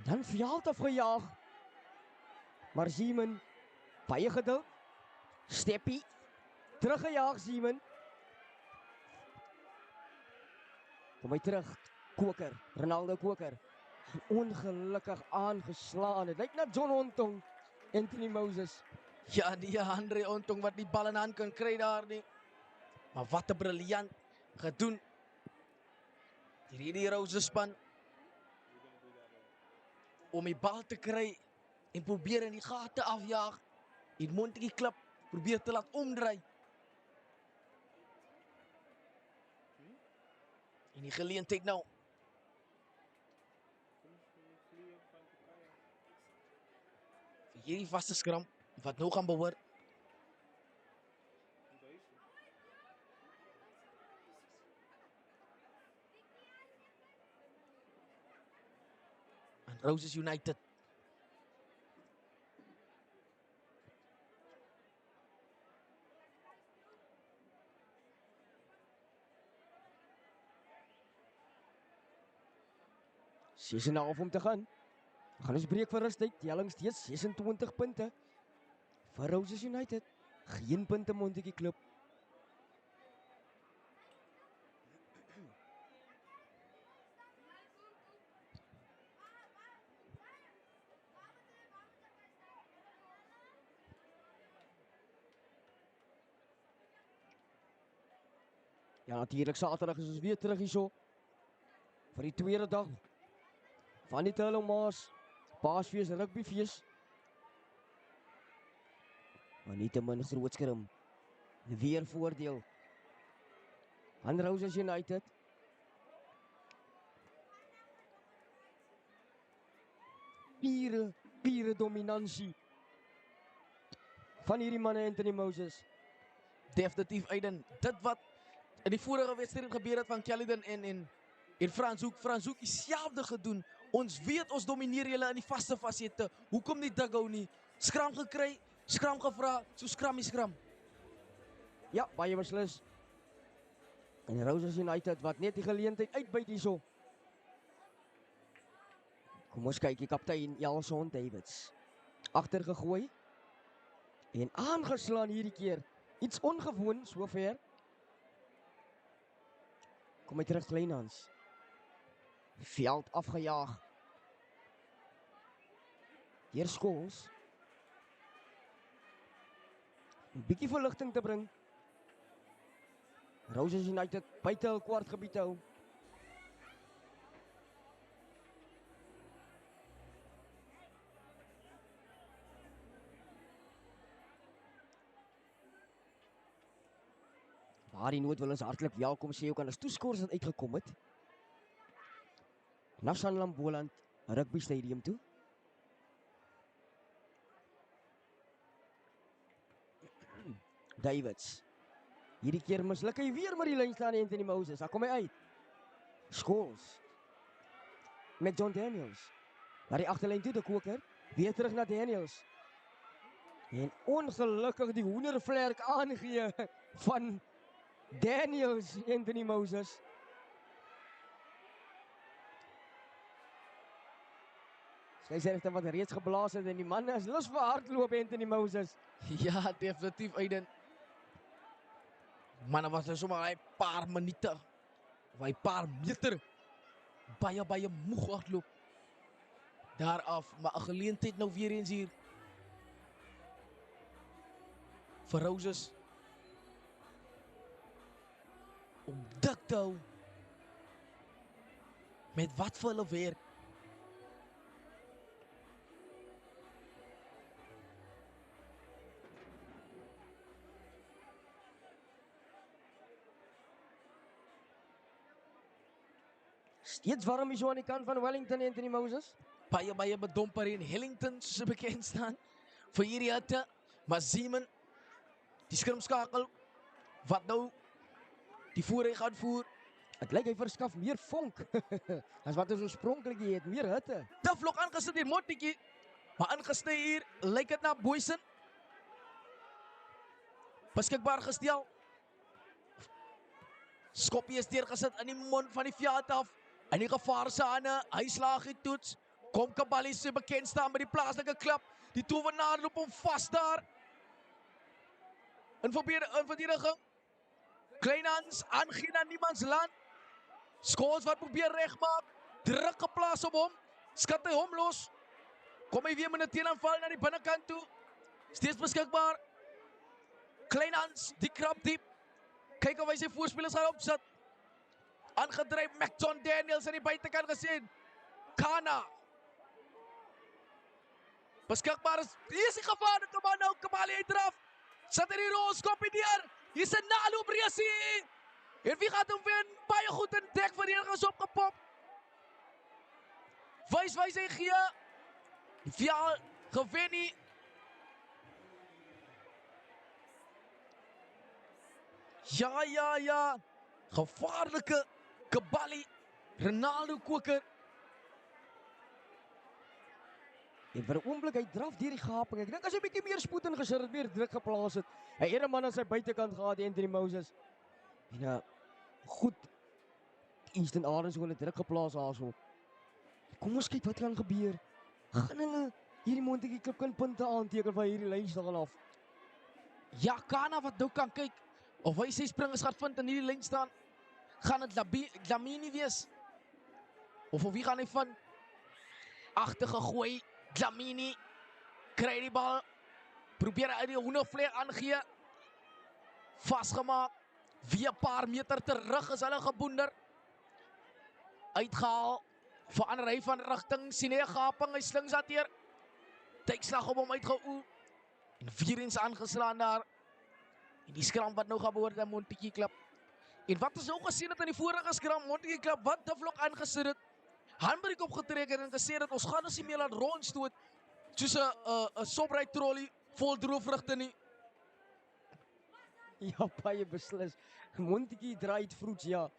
Dan Veld afgejaag. Maar Zeeman, baie geduld. Steppie. Teruggejaag Zeeman. Kom hy terug. Koker. Ronaldo Koker. Ongelukkig aangeslaan. Het lyk na John Ontong. Anthony Moses. Ja, die Andre Ontong wat die bal in hand kan kry daar nie. Maar wat 'n briljant gedoen. Hierdie Rose span om die bal te kry en probeer in die gate afjaag. En Montetjie Klip probeer te laat omdraai. En die geleentheid nou. Vir hierdie vaste skram wat nou gaan behoort. En Roses United. Sies en half om te gaan. We gaan ons breek vir rustyd. Telling steeds 26 punte. Vir Roses United. Geen punte Montetjie Klip. Ja, natuurlijk Saterdag is ons weer terug hierso. Vir die tweede dag van die Tullowmaas Paasfees rugbyfees. Maar nietemin groot skerm. Weer voordeel. Aan Roses United. Pure dominansie. Van hierdie manne Anthony Moses. Definitief Aiden. Dit wat in die vorige wedstrijd gebeur het van Caledon en Frans Hoek. Frans Hoek dieselfde gedoen. Ons weet ons domineer julle in die vaste fasette. Hoekom nie dugout nie? Skram gekry, skram gevra, so skram. Ja, baie beslis. En Roses United wat net die geleentheid uitbuit hierso. Kom ons kyk die kaptein Elson Davids. Agtergegooi. En aangeslaan hierdie keer. Iets ongewoon sover. Kom hy terug Kleinhans. Veld afgejaag. Hier Scholes. 'n bietjie verligting te bring. Roses United buite hul kwartgebied hou. Waar die nood wil ons hartlik welkom sê ook aan as toeskouers wat uitgekom het. Na Sanlamboland Rugby Stadium toe. Davids. Hierdie keer misluk hy weer met die lyn staan Anthony Moses. Daar kom hy uit. Scholes. Met John Daniels. Naar die agterlyn toe, de Koker. Weer terug na Daniels. En ongelukkig die hoendervlerk aangee van Daniels, Anthony Moses. Skeieregter wat reeds geblaas het en die man is lus vir hardloop Anthony Moses. Ja, definitief Aiden. Maar dan was er sommer 'n paar minute, of 'n paar meter, baie moeg hardloop. Daaraf, maar 'n geleentheid nou weer eens hier. Vir Roses. Om dik te hou. Met wat vir hulle werk. Steeds warm hier so aan die kant van Wellington, Anthony Moses. Baie bedomper in Hillington, soos hy bekend staan. Vir hierdie hitte. Maar Zeeman, die skrimskakel, wat nou die voorreg gaan voer. Het lyk hy verskaf meer vonk as wat ons oorspronklik het, meer hitte. Tuflock aangesit hier, Montetjie. Maar ingesny hier, lyk dit na Boysen. Beskikbaar gestel. Skoppie is deurgesit in die mond van die veld af. In die gevaarsane, hy slaag die toets. Kom Kabali so bekend staan met die plaaslike klub. Die tovenaar loop hom vas daar. In verdediging. Kleinhans aangee na niemands land. Scholes wat probeer regmaak. Druk geplaas op hom. Skat hy hom los. Kom hy weer met 'n teenaanval na die binnekant toe. Steeds beskikbaar. Kleinhans, die krap diep. Kyk of hy sy voorspelers gaan opsit. Aangedryf John Daniels aan die buitekant gesien. Kana. Beskikbaar is. Hier is die gevaarlike man nou. Kabali uitdraf. Sit in die rol, skop die deur. Hier is 'n naloop resie. En wie gaat hom wen? Baie goed in dek verdedigers opgepop. Wys hy gee. Die veld gewen nie. Ja. Gevaarlike Kabali. Ronaldo Koker. En vir 'n oomblik hy draf deur die gaping. Ek dink as hy 'n bietjie meer spoed ingesit het, meer druk geplaas het. Hy het 'n man aan sy buitekant gehad, Anthony Moses. En goed. Easton Arends het druk geplaas daarso. Kom ons kyk wat kan gebeur. Gaan hulle hierdie Montetjie klub kan punte aanteken van hierdie lyn staan af. Ja, Kana wat nou kan kyk of hy sy springers gaan vind in hierdie lyn staan. Gaan dit Dlamini wees? Of wie gaan hy van agter gegooi? Dlamini kry die bal. Probeer uit die hoendervleer aangee. Vasgemaak. Wie 'n paar meter terug is hulle geboender. Uitgehaal. Verander hy van rigting. Sien hy 'n gaping. Hy slings dateer. Tykslag op hom uitgeoe. En weer eens aangeslaan daar. En die skram wat nou gaan behoort aan Montetjie klub. En wat ons ook gesien het in die vorige skram, Montetjie klub wat Tuflock aangesit het. Handbreek opgetrek het en gesê dat ons gaan ons nie meer laat rondstoot soos 'n Shoprite trolley vol droofvrugte nie. Ja, baie beslis. Montetjie draai het vroeg, ja.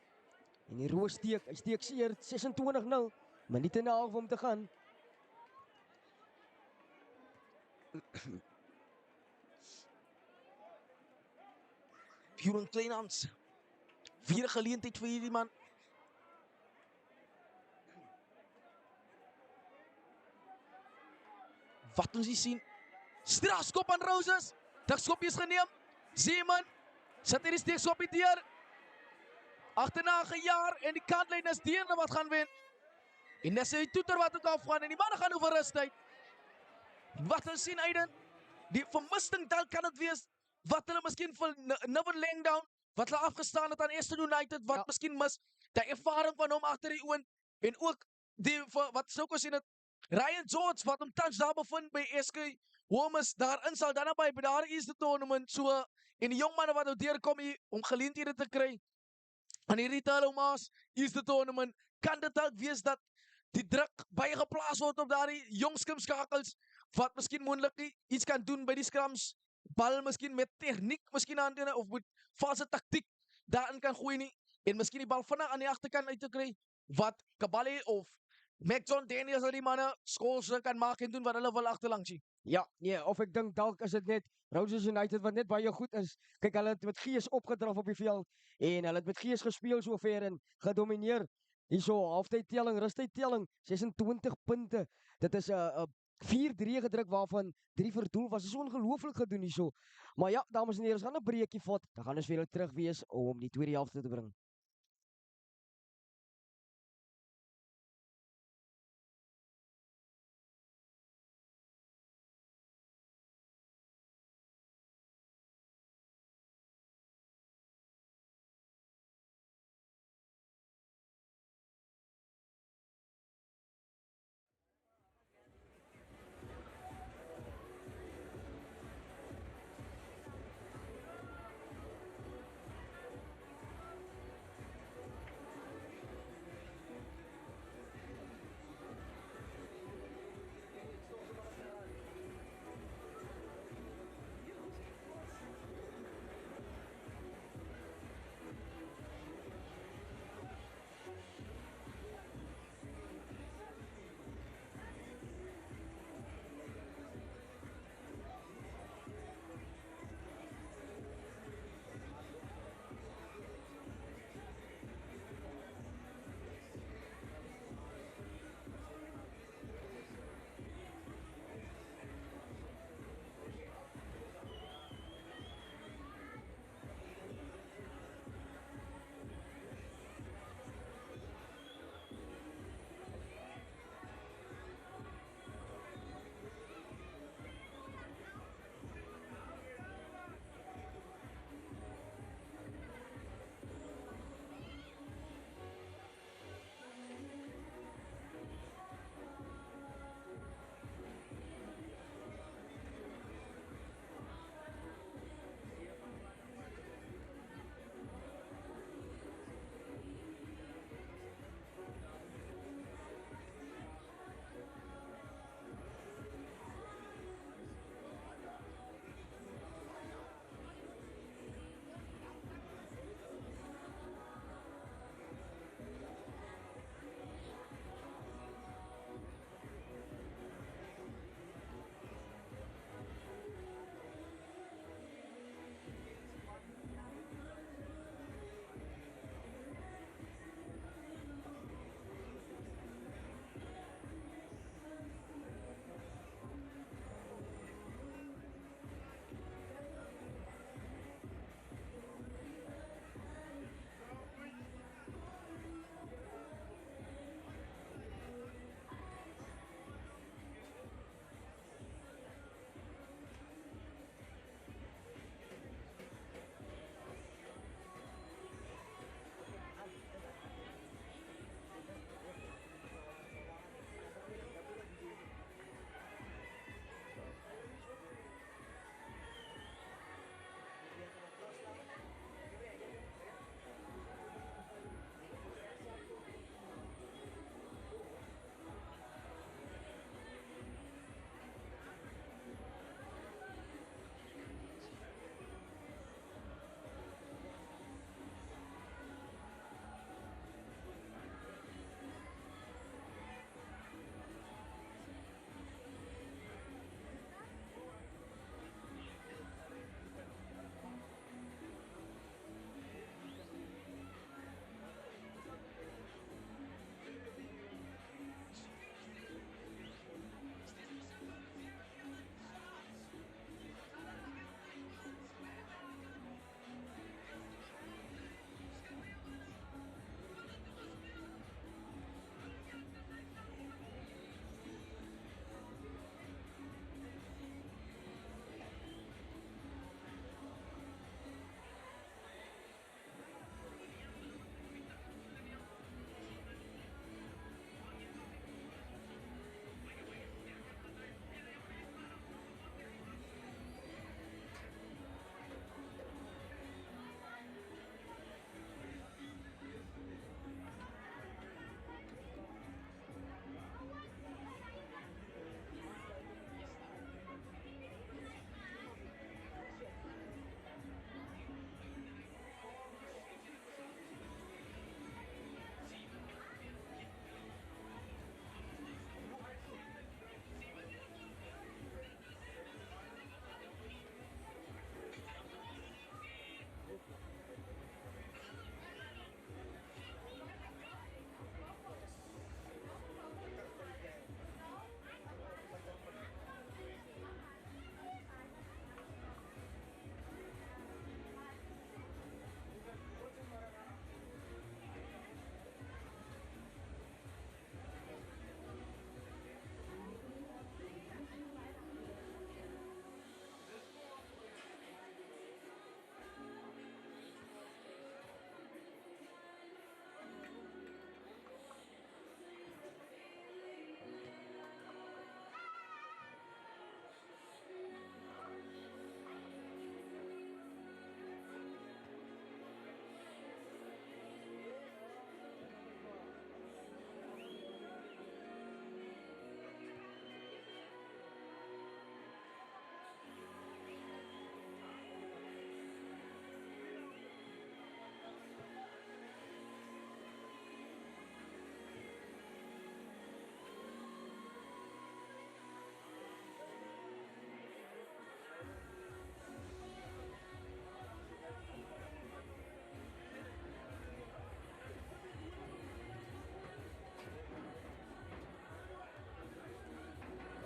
En die roos steek, hy steek seer 26-0. Minute na half om te gaan. Bjorn Kleinhans. Weer 'n geleentheid vir hierdie man. Wat ons hier sien. Strafskop aan Roses. Dagskopie is geneem. Zeeman. Sit hierdie steekskopie deur. Agterna gejaar en die kantlyn is dierne wat gaan wen. En dis die toeter wat ook afgaan en die manne gaan oor rustyd. Wat ons sien Aiden. Die vermisting dan kan dit wees wat hulle miskien vir Niven Langdown wat hulle afgestaan het aan Aston United wat miskien mis die ervaring van hom agter die oond en ook die wat sou kon sien het Ryan George wat hom tans daar bevind by SK Homes daarin sal dan by daar is die tournament so en die jong manne wat nou deurkom hier om geleenthede te kry aan die Retail Omas is die tournament kan dit dalk wees dat die druk baie geplaas word op daardie jong skrimskakels wat miskien moontlik iets kan doen by die skrams bal miskien met tegniek miskien aan of met valse taktiek daarin kan gooi nie en miskien die bal vinnig aan die agterkant uit te kry wat Kabali of John Daniels die manne Scholes kan maak en doen wat hulle wil agterlangs sien. Ja, nee, of ek dink dalk is dit net Roses United wat net baie goed is. Kyk, hulle het met gees opgedraf op die veld en hulle het met gees gespeel sover en gedomeineer. Hierso halftyd telling, rustyd telling, 26 punte. Dit is 'n 4-3 gedruk waarvan 3 vir doel was. Dit is ongelooflik gedoen hierso. Maar ja, dames en here, ons gaan 'n breekie vat. Dan gaan ons weer terug wees om die tweede helfte te bring.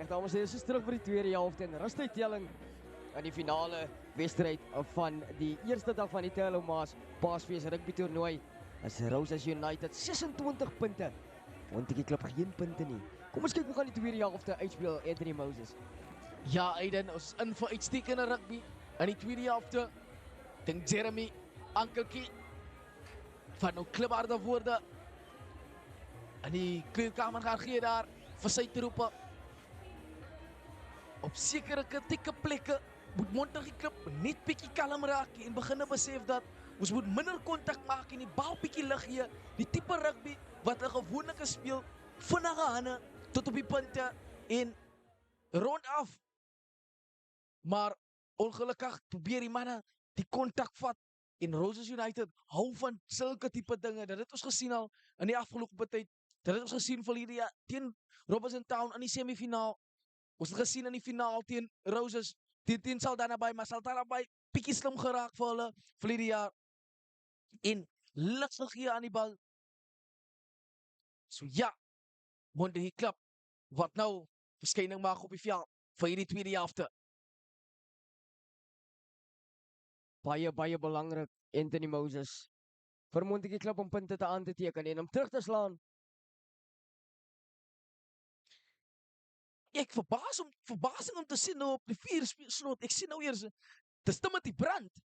dames en heren, is terug vir die tweede helft en rustydtelling in die finale wedstryd van die eerste dag van die Tellomaas Paasfees rugby toernooi. Is Roses United 26 punte. Montetjie Klub geen punte nie. Kom ons kyk hoe gaan die tweede helfte uitspeel, Anthony Moses. Ja, Aiden, ons is in vir uitstekende rugby in die tweede helfte. Dink Jeremy Ankeltjie van nou klipharde woorde in die kleedkamer gaan gee daar vir sy troepe. Op sekere kritieke plekke moet Montetjie Klub net bietjie kalm raak en begin besef dat ons moet minder kontak maak en die bal bietjie lig gee. Die tipe rugby wat 'n gewoonlike speel, vinnige hande tot op die punte en rond af. Maar ongelukkig probeer die manne die kontak vat en Roses United hou van sulke tipe dinge. Dat het ons gesien al in die afgelope tyd. Dat het ons gesien verlede jaar teen Robertson Town in die semifinaal. Ons het gesien in die finaal teen Roses, teen Saldanha Bay, maar Saldanha Bay bietjie slim geraak vir hulle verlede jaar. En lig gee aan die bal. So ja, Montetjie Klub wat nou verskyning maak op die veld vir hierdie tweede helfte. Baie belangrik, Anthony Moses. Vir Montetjie Klub om punte aan te teken en om terug te slaan. Ek verbasing om te sien nou op die 4 slot. Ek sien nou eers dis Timothy Brand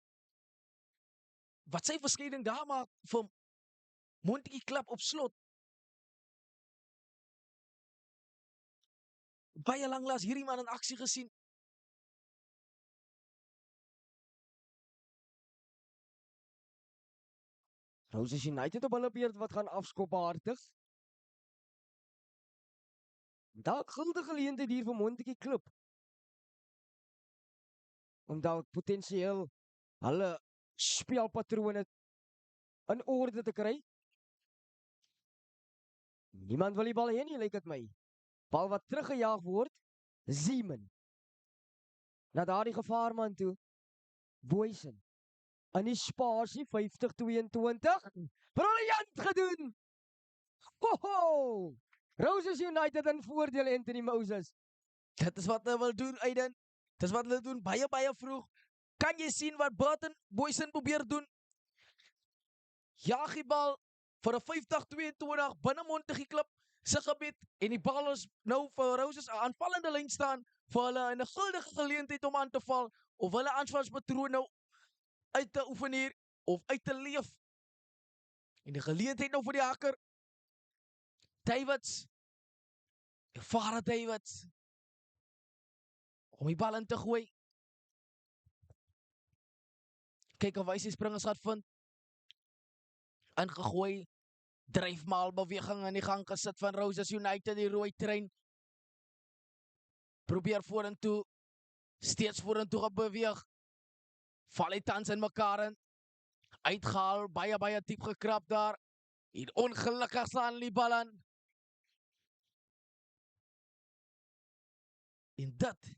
wat sy verskyning daar maak vir Montetjie Klub op slot. Baie lanklaas hierdie man in aksie gesien. Roses United op hulle beurt wat gaan afskop behartig. Dalk guldige geleentheid hier vir Montetjie Klub om dalk potensieel hulle spelpatrone in orde te kry. Niemand wil die bal hê nie, lyk dit my. Bal wat teruggejaag word, Zeeman. Na daardie gevaarman toe, Boysen. In die spasie 50-22. Briljant gedoen! Ho! Roses United in voordeel, Anthony Moses. Dit is wat hulle wil doen, Aiden. Dit is wat hulle doen, baie vroeg. Kan jy sien wat Burton Boysen probeer doen? Jaag die bal vir 'n 50-22 binne Montetjie Klub se gebied en die bal is nou vir Roses 'n aanvallende lyn staan vir hulle in 'n guldige geleentheid om aan te val of hulle aanvalspatroon nou uit te oefen hier of uit te leef. En die geleentheid nou vir die hakker. Davids. Ervare Davids. Om die bal in te gooi. Kyk of hy sy springers gaat vind. Ingegooi. Dryfmaal beweging in die gang gesit van Roses United, die rooi trein. Probeer vorentoe. Steeds vorentoe gebeweeg. Val die tans in mekaar in. Uitgehaal, baie diep gekrap daar. En ongelukkig slaan die bal aan. En dit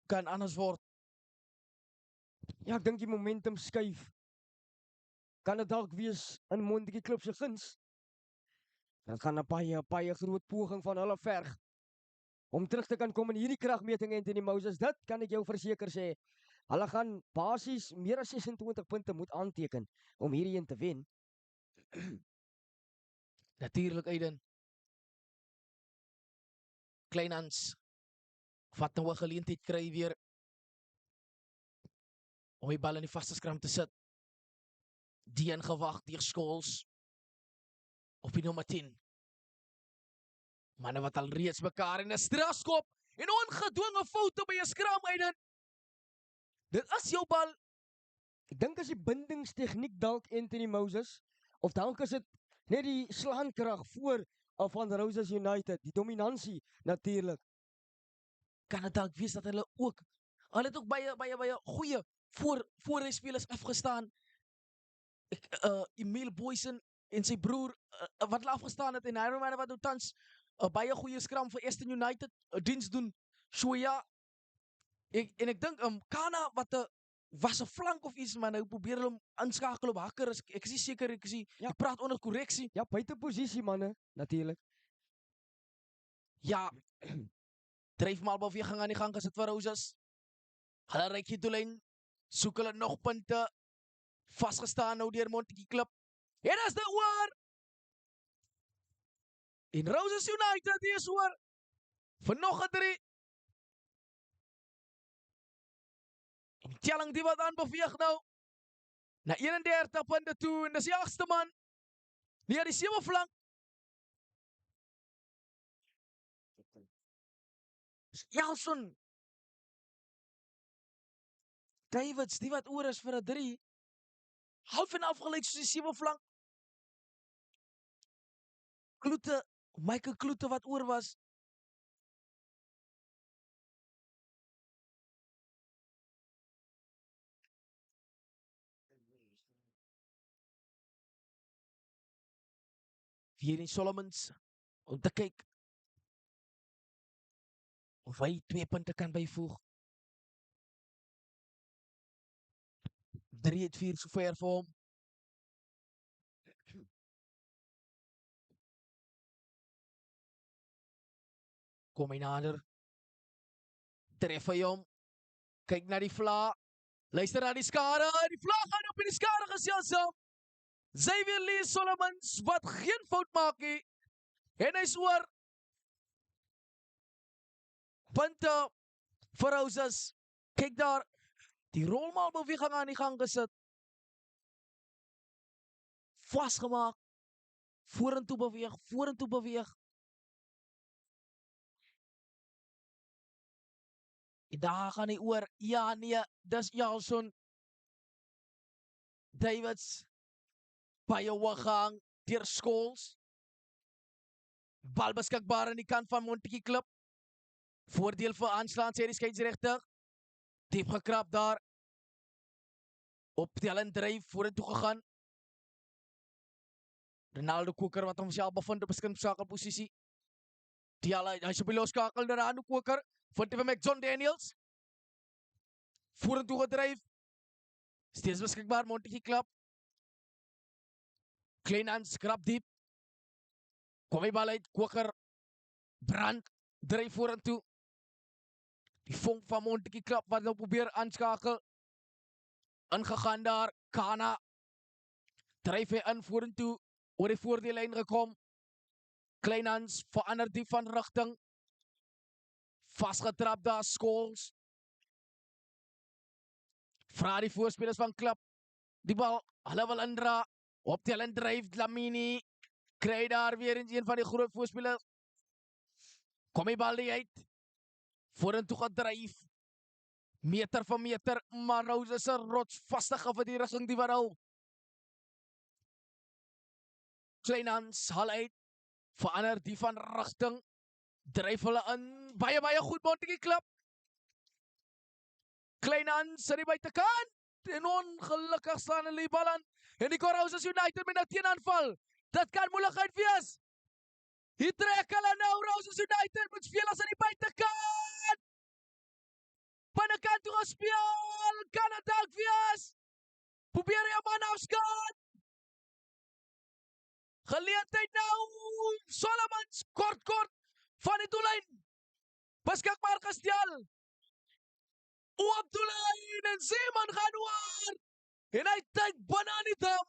kan anders word. Ja, ek dink die momentum skuif. Kan dit dalk wees in Montetjie Klub se guns? Dit gaan 'n baie groot poging van hulle verg om terug te kan kom in hierdie kragmeting, Anthony Moses. Dit kan ek jou verseker sê. Hulle gaan basies meer as 26 punte moet aanteken om hierdie een te wen. Natuurlik, Aiden. Kleinhans wat nou 'n geleentheid kry weer om die bal in die vaste skram te sit. Die ingewag deur Scholes op die nommer 10. Manne wat al reeds mekaar in 'n strafskop en ongedwonge foute by 'n skram, Aiden. Dit is jou bal. Ek dink as die bindingstegniek dalk, Anthony Moses, of dalk is dit net die slaankrag voor van Roses United, die dominansie natuurlik. Kan dit dalk wees dat hulle het ook baie goeie voorspelers afgestaan. Emil Boysen en sy broer wat hulle afgestaan het en Iron Man wat nou tans 'n baie goeie skram vir Eastern United diens doen. So ja, ek dink Kana wat was 'n flank of iets, maar nou probeer hulle hom inskakel op hakker. Ek is nie seker, ek praat onder korreksie. Ja, buite posisie manne, natuurlik. Ja, dryfmaalbeweging aan die gang gesit vir Roses. Hulle reik die doellyn, soek hulle nog punte. Vasgestaan nou deur Montetjie Klip. En as dit oor. En Roses United is oor. Vir nog 'n 3. En die telling die wat aanbeweeg nou. Na 31 punte toe en dis die 8ste man. Nee, die 7 flank. Jelson. Davids, die wat oor is vir 'n 3. Half en afgelyk soos die 7 flank. Kloete, Michael Kloete wat oor was. Weer in Solomons om te kyk of hy 2 punte kan byvoeg. 3 uit 4 sover vir hom. Kom hy nader. Tref hy hom. Kyk na die vla. Luister na die skare. Die vla gaan op in die skare geselsam. Xavier Lee Solomons wat geen fout maak nie. En hy's oor. Punte vir Roses. Kyk daar. Die rolmaalbeweging aan die gang gesit. Vasgemaak. Vorentoe beweeg, vorentoe beweeg. En daar gaan hy oor. Ja, nee, dis Jelson. Davids. Baie hoog gehang deur Scholes. Bal beskikbaar aan die kant van Montetjie Klip. Voordeel vir aanslaan, sê die skeieregter. Diep gekrap daar. Op tel en dryf vorentoe gegaan. Ronaldo Koker wat homself bevind op 'n skrimskakelposisie. Hy's op die loskakel na Ronaldo Koker. Vind vir John Daniels. Vorentoe gedryf. Steeds beskikbaar Montetjie Klip. Kleinhans krap diep. Kom die bal uit, Koker. Brand. Dryf vorentoe. Die vonk van Montetjie Klip wat nou probeer aanskakel. Ingegaan daar, Kana. Dryf hy in vorentoe. Oor die voordeellyn gekom. Kleinhans verander die van rigting. Vasgetrap daar, Scholes. Vra die voorspelers van Klip. Die bal, hulle wil indra. Optel en dryf, Dlamini. Kry daar weer eens een van die groot voorspelers. Kom die bal die uit. Vorentoe gedryf. Meter vir meter, maar Roses is 'n rotsvastige verdediging die wat hou. Kleinhans haal uit. Verander die van rigting. Dryf hulle in. Baie goed Montetjie Klip. Kleinhans aan die buitekant. En ongelukkig staan hulle die bal aan. En die Roses United met 'n teenaanval. Dit kan moeilikheid wees. Hier trek hulle nou. Roses United moet speel as aan die buitekant. Binnekant toe gespeel. Kan dit dalk wees? Probeer jy 'n man afskaat. Geleentheid nou. Solomons kort van die doellyn. Beskikbaar gestel. Oop doellyn en Zeeman gaan oor. En hy tyd binne aan die dam.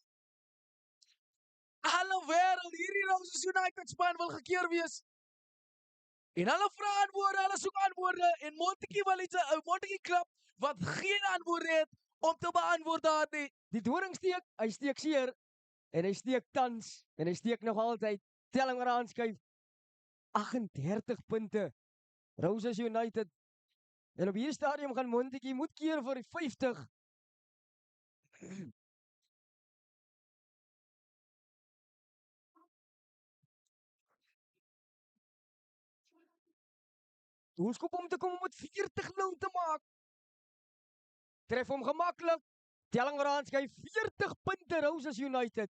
Alle wêreld hierdie Roses United span wil gekeer wees. En hulle vra antwoorde, hulle soek antwoorde en Montetjie Klip wat geen antwoorde het om te beantwoord daar nie. Die doring steek, hy steek seer. En hy steek tans. En hy steek nog altyd. Telling maar aanskuif. 38 punte. Roses United. En op hierdie stadium gaan Montetjie moet keer vir die 50. Doelskop om te kom om het 40-0 te maak. Tref hom gemaklik. Telling aanskuif 40 punte Roses United.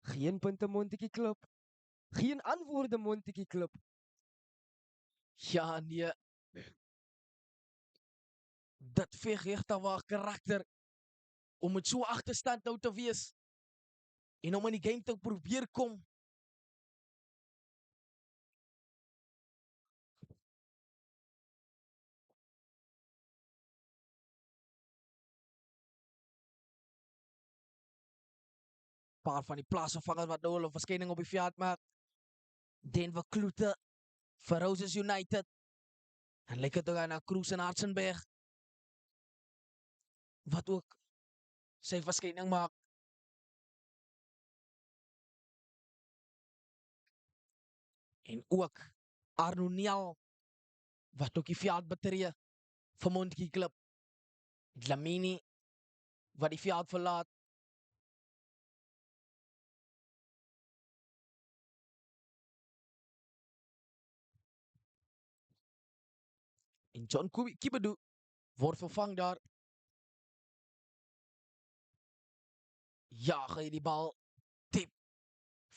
Geen punte Montetjie Klip. Geen antwoorde Montetjie Klip. Ja, nee. Dit veeg regtig waar karakter om met so agterstand nou te wees en om in die game te probeer kom. paar van die plaasvervangers wat nou hulle verskyning op die veld maak. Denver Kloete vir Roses United. En lyk dit ook aan Cruz en Hartzenberg wat ook sy verskyning maak. En ook Arno Niel wat ook die veld betree vir Montetjie Klub. Dlamini wat die veld verlaat. En John Kibedu word vervang daar. Jaag hy die bal diep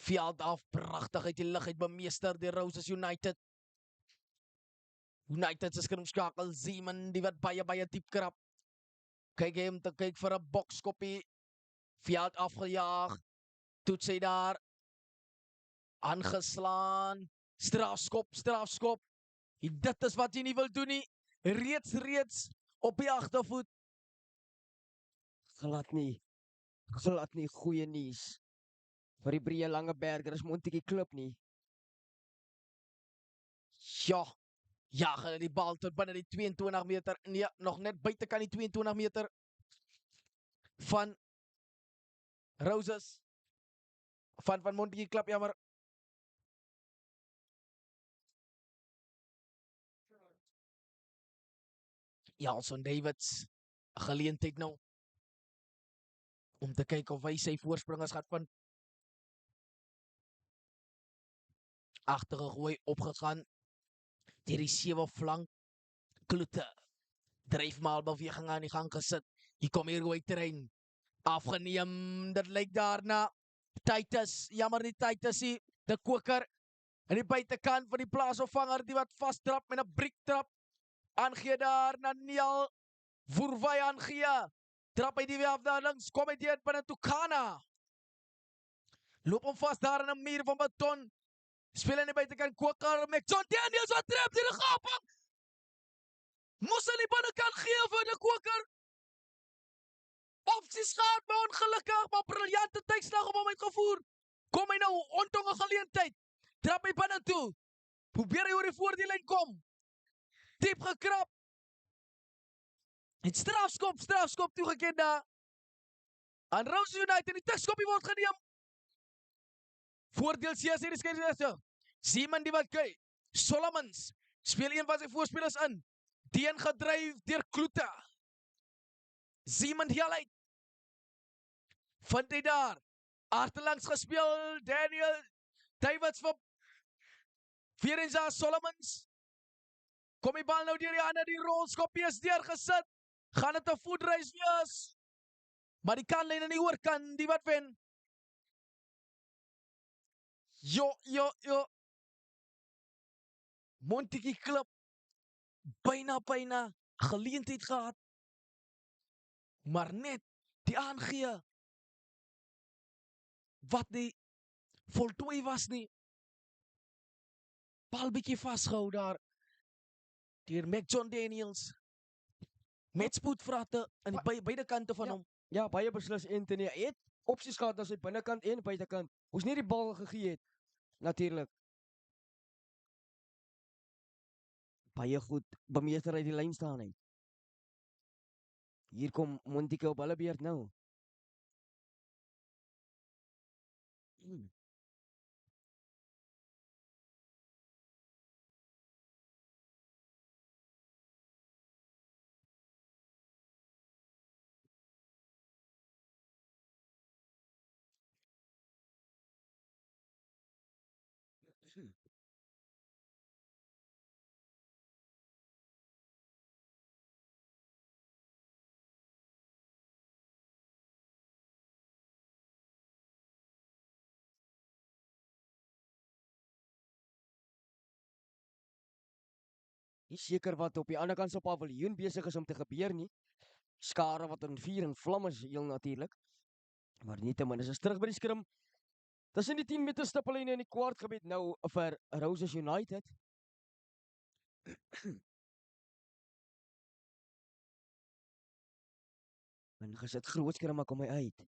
veld af, pragtig uit die lug uit bemeester die Roses United. United se skrimskakel Zeeman die wat baie diep krap. Kyk hy om te kyk vir 'n bokskoppie. Veld afgejaag. Toets hy daar. Aangeslaan. Strafskop. En dit is wat jy nie wil doen nie. Reeds op die agtervoet. Glad nie goeie nuus vir die Breë Langeberger is Montetjie Klub nie. Ja, jaag hulle die bal tot binne die 22 meter. Nee, nog net buitekant die 22 meter van Roses. Van Montetjie Klub, jammer. Jalson Davids, 'n geleentheid nou om te kyk of hy sy voorspringers gaan vind. Agtergegooi opgegaan deur die 7 flank. Kloete dryf maar beweging aan die gang gesit. Hier kom hier gooi terrein. Afgeneem, dit lyk daarna Titus, jammer nie Titus nie, die koker aan die buitekant van die plaasvervanger die wat vastrap met 'n briektrap. Aangee daar na Niel. Voerway aangee. Trap hy die weer af daar links. Kom hy deur binne Tukana. Loop hom vas daar in 'n muur van beton. Speel aan die buitekant koker met John Daniels wat trap deur die gaping. Moes hy die binnekant gee vir die koker. Opsies gehad, maar ongelukkig, maar briljante tydslag op hom uitgevoer. Kom hy nou, ontonge geleentheid. Trap hy binne toe. Probeer hy oor die voordeellyn kom. Diep gekrap. En strafskop toegeken daar. Aan Roses United, die tikskoppie word geneem. Voordeel CS hier die skeiersrechter. Zeeman die wat kyk. Solomons speel een van sy voorspelers in. Deen gedryf deur Kloete. Zeeman heel uit. Vind hy daar. Agterlangs gespeel. Daniel Davids vir weer eens daar Solomons. Kom die bal nou deur die hande, die rolskoppie is deurgesit. Gaan dit 'n voetreis wees? Maar die kantlyn aan die oorkant, die wat wen. Jo. Montetjie Klub. Byna geleentheid gehad. Maar net die aangee. Wat die voltooi was nie. Bal bietjie vasgehou daar. Deur Mac John Daniels. Met spoedvrate aan die beide kante van hom. Ja, baie beslis Anthony. Hy het opsies gehad aan sy binnekant en buitekant. Hoes nie die bal gegee het. Natuurlik. Baie goed bemeester uit die lyn staan hy. Hier kom Montetjie op hulle beurt nou. Nie seker wat op die ander kant op paviljoen besig is om te gebeur nie. Skare wat in vuur en vlam is heel natuurlik. Maar nietemin is terug by die skrim. Tussen die 10 meter stippellyn en die kwartgebied nou vir Roses United. En gesit groot skrim maar kom hy uit.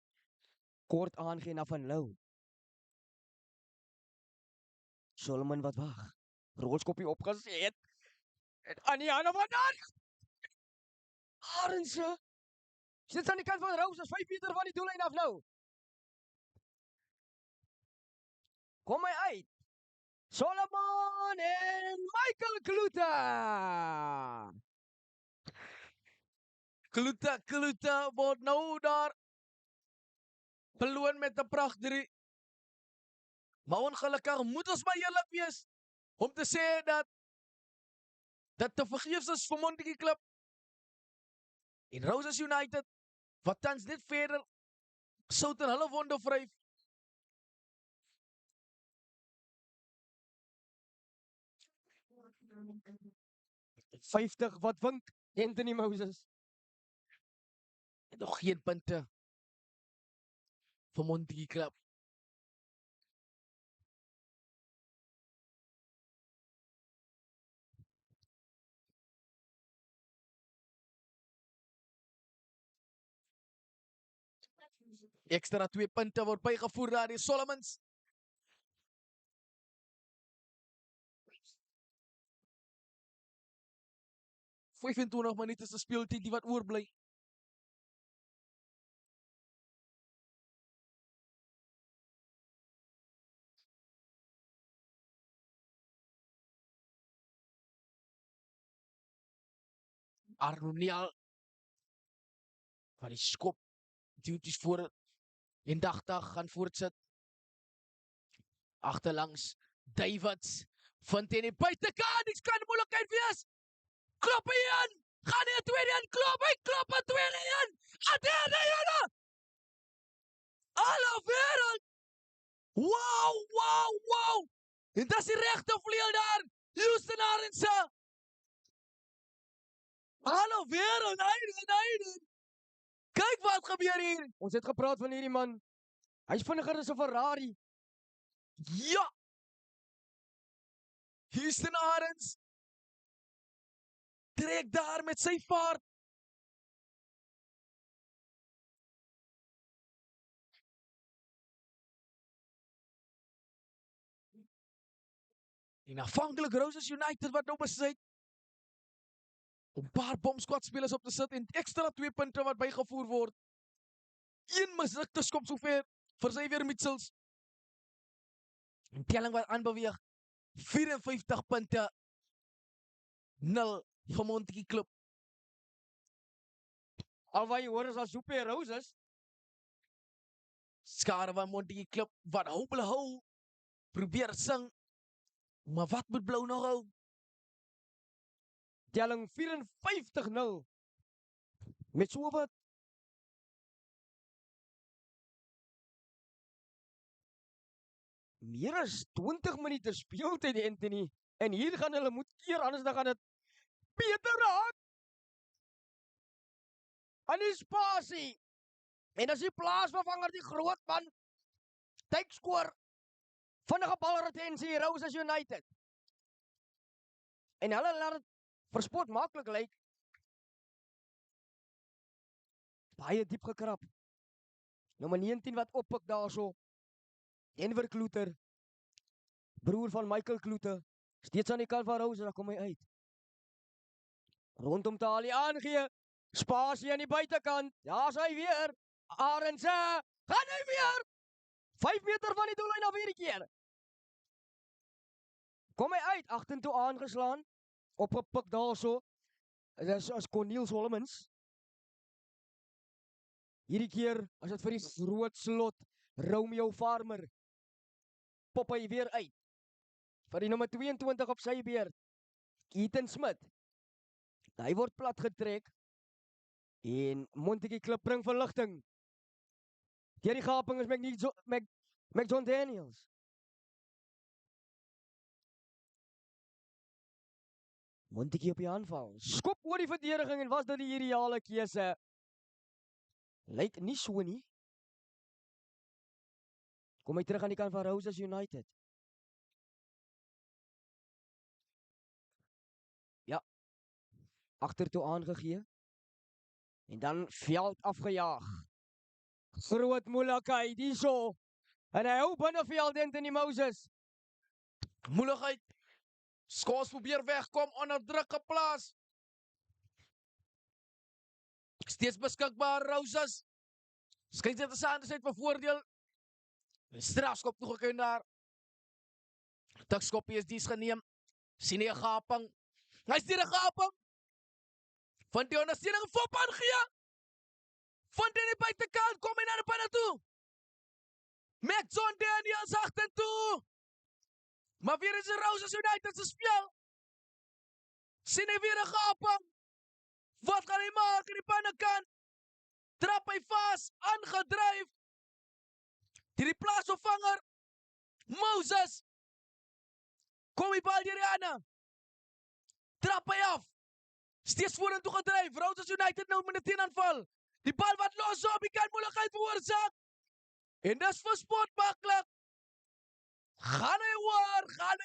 Kort aangee na Van Loo. Solomon wat wag. Rolskoppie opgeset. En Aniana van daar. Arendse. Sit aan die kant van Rose, is 5 meter van die doellyn af nou. Kom hy uit. Solomon en Michael Kloete. Kloete word nou daar beloon met 'n pragt 3. Maar ongelukkig moet ons maar eerlik wees om te sê dat dit te vergeefs is vir Montetjie Klub en Roses United wat tans net verder sout in hulle wonde vryf. $50 wat wink Anthony Moses. En nog geen punte vir Montetjie Klub. Ekstra 2 punte word bygevoer daar die Solomons. $25 minute se speeltyd die wat oorbly. Aroniel van die skop duties voor en dagdag gaan voortsit. Agterlangs Davids vind in die buitekant, dit kan moeilikheid wees. Klop hy in. Gaan hy 'n tweede in klop. Hy klop 'n tweede in. 'n derde in. Hallo wêreld. Wow. En dis die regte vleuel daar. Houston Arendse. Hallo wêreld, Hayden. Kyk wat gebeur hier. Ons het gepraat van hierdie man. Hy's vinniger as 'n Ferrari. Ja. Houston Arends trek daar met sy vaart. En afhanklik Roses United wat nou besit om 'n paar bomsquad spelers op te sit en ekstra 2 punte wat bygevoer word. Een mislukte skop sover vir Xavier Mitchells. En telling wat aanbeweeg 54 punte 0 vir Montetjie Klub. Al wat jy hoor is al Super Roses. Skare van Montetjie Klub wat hou, probeer sing. Maar wat moet Blou nog hou? Telling 54-0. Met so wat meer as 20 minute speeltyd Anthony. En hier gaan hulle moet keer, anders dan gaan dit beter raak. Aan die spasie. En as die plaasvervanger die groot man tykskoor vinnige balretensie Roses United. En hulle laat dit verspot maklik lyk. Baie diep gekrap. Nommer 19 wat oppik daarso. Denver Kloete. Broer van Michael Kloete. Steeds aan die kant van Roses, daar kom hy uit. Rondom Tali aangee. Spasie aan die buitekant. Daar's hy weer. Arendse. Gaan hy weer. 5 meter van die doellyn af hierdie keer. Kom hy uit, agtertoe aangeslaan. Opgepik daarso. Dis as Corneel Solomons. Hierdie keer as dit vir die groot slot Romeo Farmer. Pop hy weer uit. Vir die nommer 22 op sy beurt. Ethan Smith. Hy word plat getrek. En Montetjie Klub bring verligting. Deur die gaping is McJohn Daniels. Montetjie op die aanval. Skop oor die verdediging en was dit die ideale keuse? Lyk nie so nie. Kom hy terug aan die kant van Roses United. Ja. Agtertoe aangegee. En dan veld afgejaag. Groot moeilikheid hierso. En hy hou binneveld Anthony Moses. Moeilikheid. Scholes probeer wegkom, onder druk geplaas. Steeds beskikbaar, Roses. Skeiersrechter Sanders het vir voordeel. Die strafskop toegeken daar. Tikskopie is dies geneem. Sien hy 'n gaping. Hy sien 'n gaping. Van die ondersteuning Fop aangee. Van die buitekant kom hy na die binne toe. Met John Daniels agtertoe. Maar weer is die Roses United se speel. Sien hy weer 'n gaping. Wat gaan hy maak in die binnekant? Trap hy vas, aangedryf. Die plaasvervanger Moses. Kom die bal deur die hande. Trap hy af. Steeds vorentoe gedryf. Roses United nou met 'n teenaanval. Die bal wat los op, die kan moeilikheid veroorsaak. En dis vir Sport maklik. Gaan hy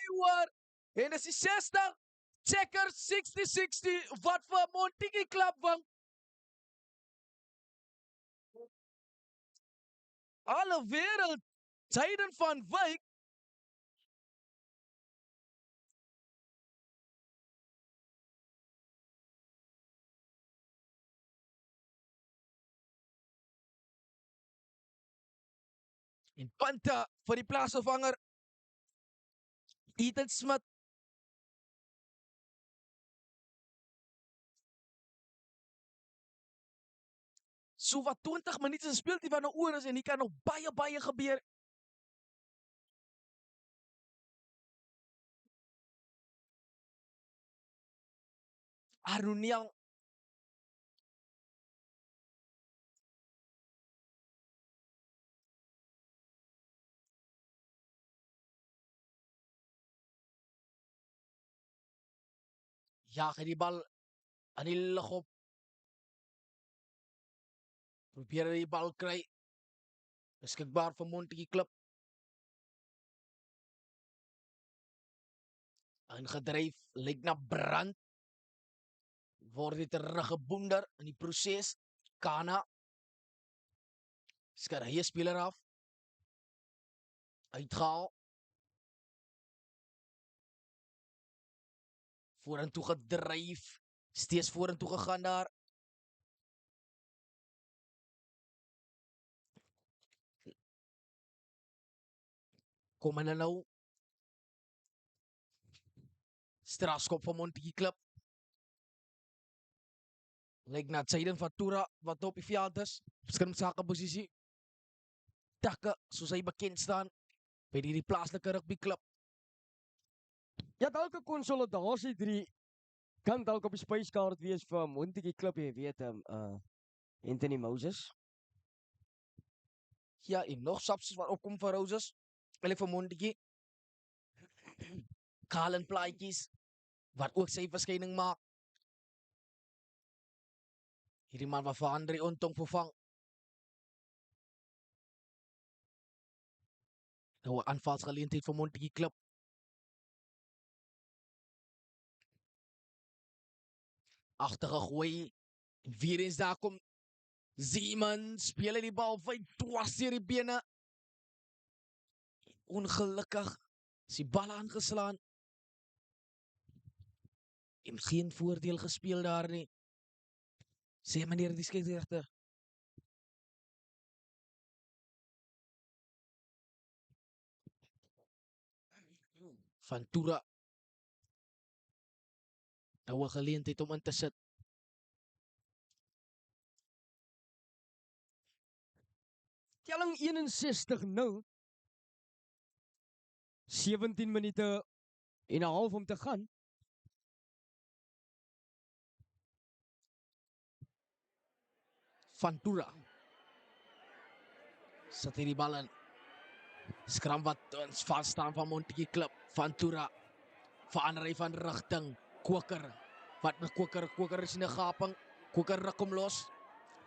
hoor. En dis die 60. Checkers 60-60 wat vir Montigny klap wing. Alle wêreld Jayden van Wyk. En punte vir die plaasvervanger Ethan Smith. So wat 20 minute se speeltyd wat nou oor is en hier kan nog baie gebeur. Aroniel jaag hy die bal aan die lug op. Probeer die bal kry. Beskikbaar vir Montigny klub. Ingedryf, lyk na brand. Word dit teruggeboender in die proses. Kana. Skar hy 'n speler af. Uitgehaal. Vorentoe gedryf. Steeds vorentoe gegaan daar. Kom hulle nou. Strafskop van Montigny klub. Lyk na Jayden Fatura wat op die veld is. Skrimsake posisie. Takke, soos hy bekend staan by die plaaslike rugby klub. Ja, dalk 'n konsolidasie 3 kan dalk op die spyskaart wees vir Montigny klub, jy weet Anthony Moses. Ja, en nog subs wat opkom vir Roses. Hulle vir Montigny. Kalen plaatjies wat ook sy verskyning maak. Hierdie man wat vir Andre Ontong vervang. Nou 'n aanvalsgeleentheid vir Montigny klub. Agterige gooi. En weer eens daar kom Zeeman. Speel hy die bal wyd dwars deur die bene. Ongelukkig is die bal aangeslaan. En geen voordeel gespeel daar nie. Sê meneer die skeieregter. Fatura. Nou 'n geleentheid om in te sit. Telling 61-0. 17 minute en 'n half om te gaan. Fatura. Sit hier die bal in. Skram wat ons vasstaan van Montigny klub. Fatura. Verander hy van rigting. Koker. Wat met Koker? Koker is in 'n gaping. Koker ruk hom los.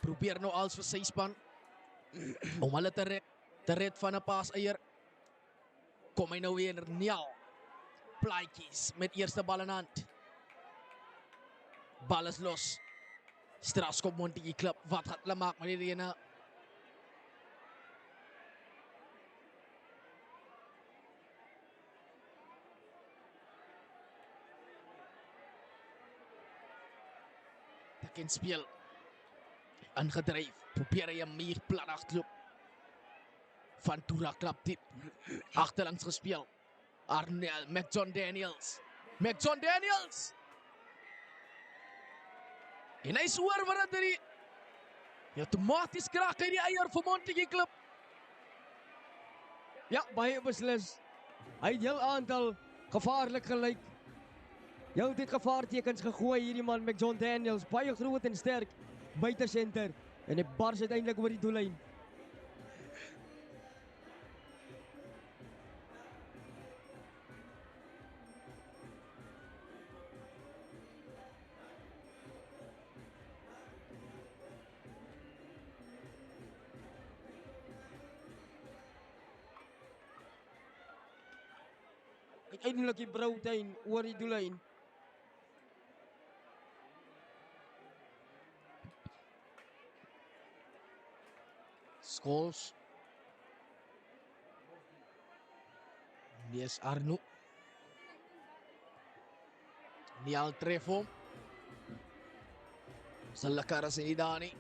Probeer nou als vir sy span om hulle te red van 'n paaseier. Kom hy nou weer Niel. Plaatjies met eerste bal in hand. Bal is los. Strafskop Montigny klub. Wat gaan hulle maak met hierdie ene? te kan speel. Ingedryf, probeer hy 'n meer plat agterloop. Ventura klap diep, agterlangs gespeel. Arnel, McJohn Daniels. McJohn Daniels! En hy is oor wat dit hierdie. Outomaties kraak hy die eier vir Montetjie Klip. Ja, baie beslis. Hy het heel aantal gevaarlik gelyk. Heel dit gevaartekens gegooi hierdie man met John Daniels, baie groot en sterk buite senter en hy bars uiteindelik oor die doellyn. Uiteindelik die Broutuin oor die doellyn. Scholes. Nies Arno. Nial tref hom. Sa lekker as hy daar nie.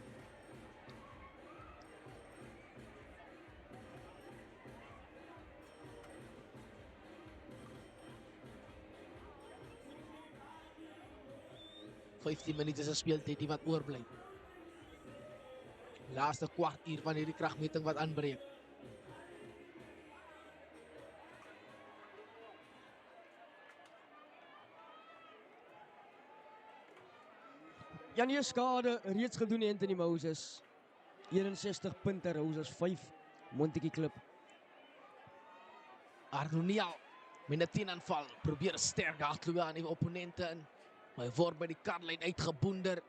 "15 minute se speeltyd die wat oorbly. Laaste kwartier van hierdie kragmeting wat aanbreek. Janie skade reeds gedoen Anthony Moses. 61 punte, Roses 5. Montetjie Klip. Arnold met 'n 10 aanval, probeer sterk hardloop aan die opponente in. Maar hy word by die kantlyn uitgeboender.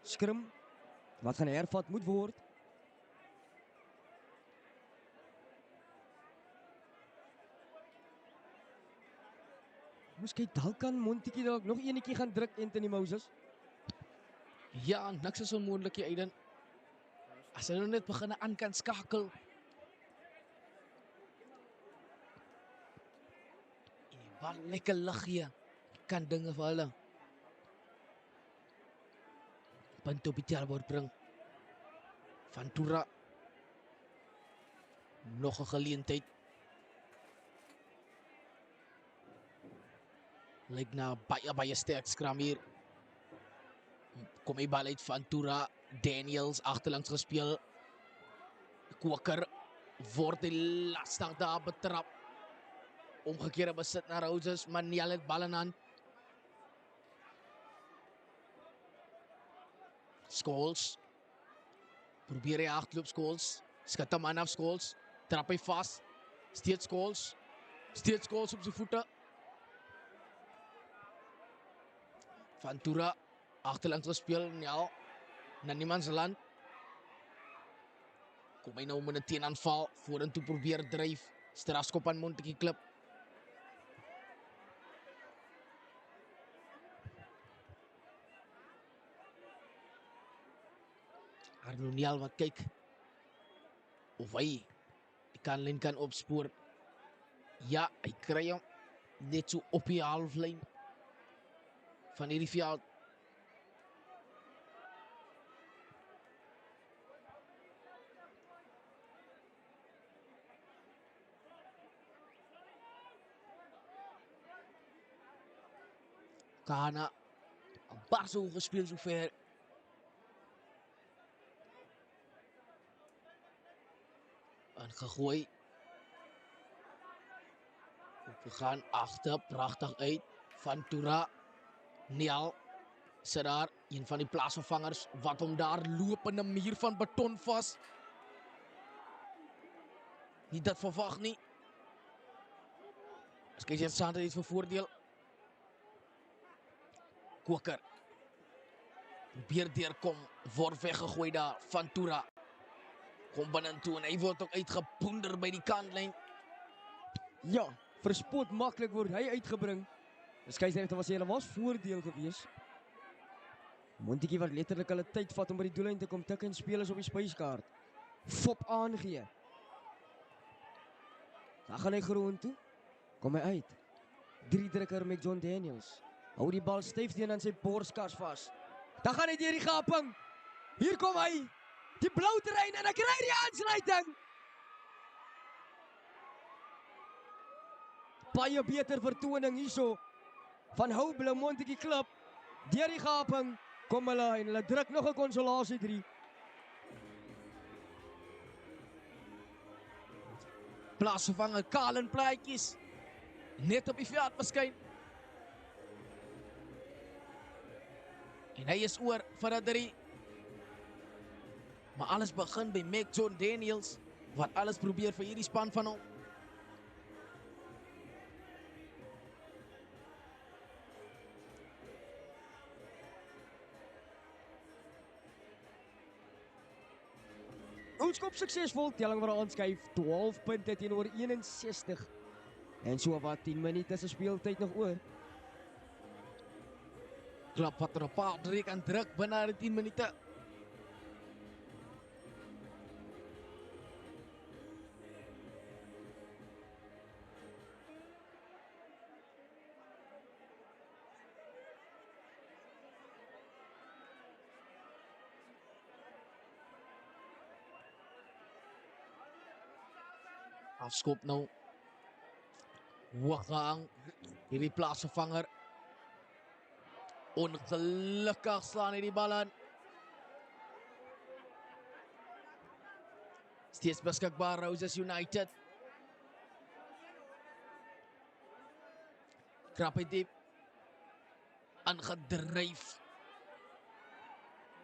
Skrim wat gaan hervat moet word. Miskien dalk kan Montetjie dalk nog eenetjie gaan druk Anthony Moses. Ja, niks is onmoontlik hier Aiden. As hulle net begin aan kan skakel. En die bal lekker lig gee. Kan dinge vir hulle. Punt op die tellbord bring. Ventura. Nog 'n geleentheid. Lyk na baie sterk skram hier. Kom die bal uit Ventura. Daniels agterlangs gespeel. Kwoker word die lastig daar betrap. Omgekeerde besit na Roses, maar Niel het bal in hand. Scholes. Probeer hy hardloop Scholes. Skat hom aan af Scholes. Trap hy vas. Steeds Scholes. Steeds Scholes op sy voete. Ventura agterlangs gespeel. Ja. Na niemand se land. Kom hy nou met 'n teenaanval. Vorentoe probeer dryf. Strafskop aan Montetjie Klip. Arnold wat kyk of hy die kantlyn kan opspoor. Ja, hy kry hom net so op die halflyn van hierdie veld. Kahana, baas hoe gespeel sover. Gegooi. Opgegaan agter, pragtig uit. Ventura. Niel sit daar, een van die plaasvervangers wat hom daar loop in 'n muur van beton vas. Nie dit verwag nie. Skei Sander iets vir voordeel. koker. Probeer deurkom, word weggegooi daar van Toura. Kom binne toe en hy word ook uitgepoender by die kantlyn. Ja, verspot maklik word hy uitgebring. Die skeieregter was helemaal voordeel gewees. Montetjie wat letterlik hulle tyd vat om by die doellyn te kom tik en spelers op die spyskaart. Fop aangee. Dan gaan hy grond toe. Kom hy uit. 3 drukker met John Daniels. Hou die bal styf teen aan sy borskas vas. Dan gaan hy deur die gaping. Hier kom hy. Die blou terrein en hy kry die aansluiting. Baie beter vertoning hierso van Houblou Montetjie klip. Deur die gaping kom hulle en hulle druk nog 'n konsolasie 3. Plaasvervanger Kalen Plaatjies. Net op die veld verskyn. En hy is oor vir 'n 3. Maar alles begin by Mac John Daniels wat alles probeer vir hierdie span van hom. Oudskop suksesvol, telling waar aanskuif, 12 punte teenoor 61. En so wat 10 minute se speeltyd nog oor. Klap wat er op Patrick aan druk binne die 10 minute. Afskop nou. Hoog gehang. Hierdie plaasvervanger. Ongelukkig slaan hy die bal aan. Steeds beskikbaar Roses United. Krap hy diep. Aangedryf.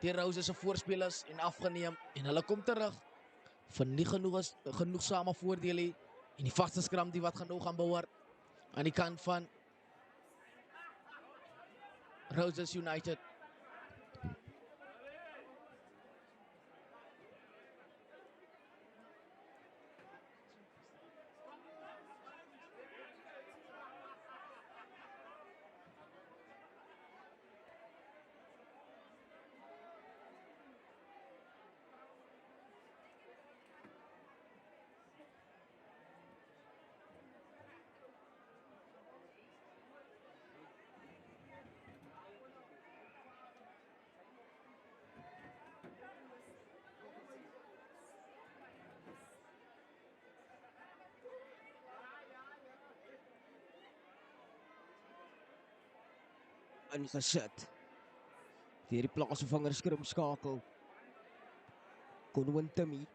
Die Roses se voorspelers en afgeneem. En hulle kom terug. Van nie genoegsame voordele. En die vaste skram die wat genoeg gaan behoort. Aan die kant van Roses United. Ingesit. Deur die plaasvervanger skrimskakel. Konwin Timmy.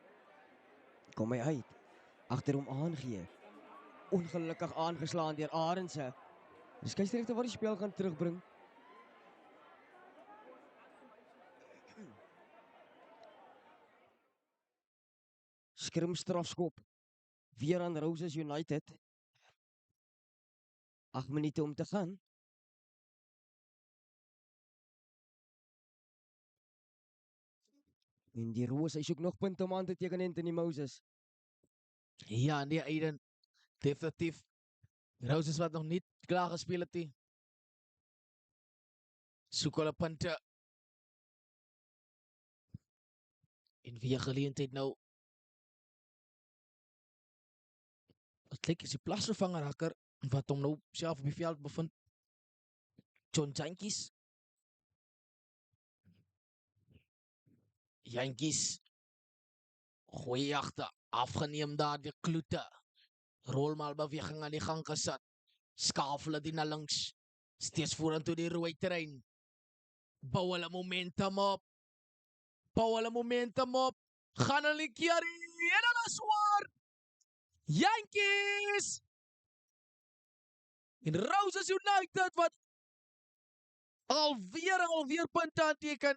Kom hy uit. Agter hom aangee. Ongelukkig aangeslaan deur Arendse. Die skeieregter wat die spel gaan terugbring. Skrimstrafskop. Weer aan Roses United. 8 minute om te gaan. En die Roos, hy soek nog punte om aan te teken Anthony Moses. Ja, nee Aiden. Definitief. Roses wat nog niet klaar gespeel het nie. Soek hulle punte. En weer geleentheid nou. Het lyk is die plasvervanger hakker wat hom nou self op die veld bevind. John Jankies. Jankies. Goeie agter. Afgeneem daar die kloete. Rolmalbeweging aan die gang gesit. Skaaf hulle die na links. Steeds vorentoe die rooi terrein. Bou hulle momentum op. Bou hulle momentum op. Gaan hulle keer en hulle swaar. Yankees! En Roses United wat alweer punte aanteken.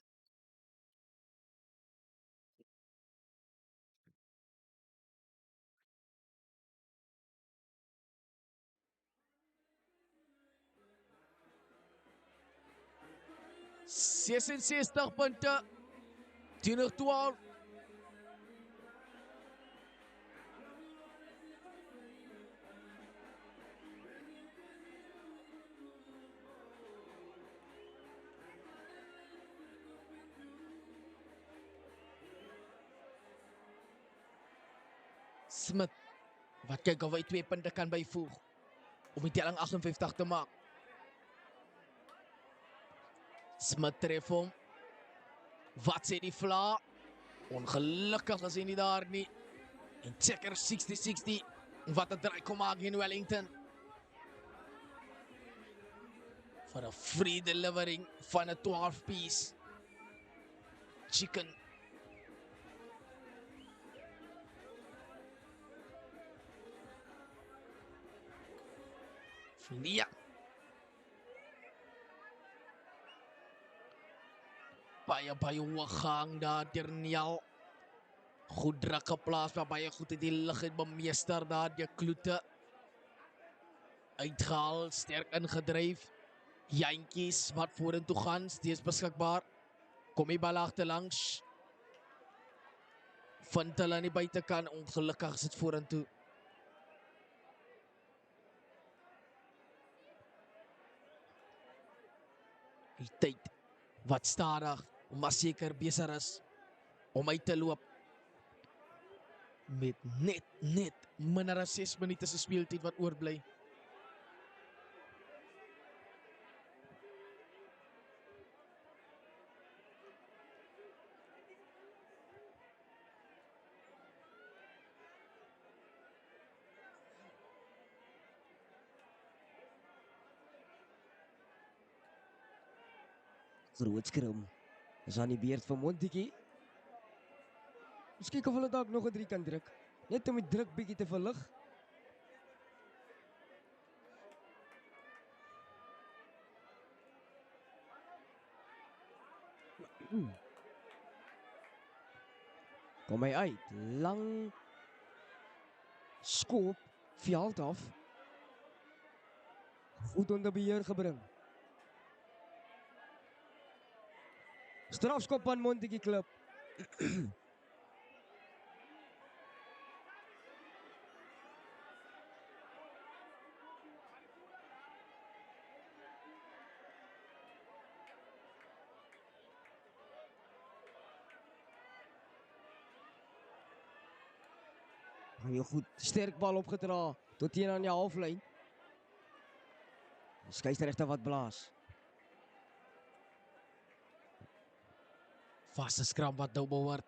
66 punte. 10-12. Smith, wat kyk of hy 2 punte kan byvoeg om die telling 58 te maak. Smith tref hom. Wat sê die vla? Ongelukkig is hy nie daar nie. En Checker 60-60. Wat 'n draai kom maak in Wellington. Voor 'n free delivering van 'n 12-piece chicken. Ja. Baie hoog gang daar deur Niel. Goed druk geplaas, maar baie goed in die lug het bemeester daar die Kloete. Uitgehaal, sterk ingedryf. Jantjies wat vorentoe gaan, steeds beskikbaar. Kom die bal agterlangs. Vind hulle aan die buitekant, ongelukkig is dit vorentoe. Die tyd wat stadig, maar seker besig is om uit te loop. Met net minder as 6 minute se speeltyd wat oorbly. Groot skrum. Is aan die beurt van Montetjie. Ons kyk of hulle dalk nog 'n 3 kan druk. Net om die druk bietjie te verlig. Kom hy uit. Lang skop veld af. Goed onder beheer gebring. Strafskop aan Montetjie klub. Baie goed, sterk bal opgedra tot teen aan die halflyn. Skeieregter wat blaas. Vaste skram wat nou behoort.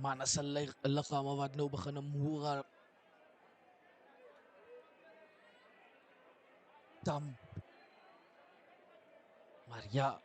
Man, as 'n liggame wat nou begin moer. Dan. Maar ja.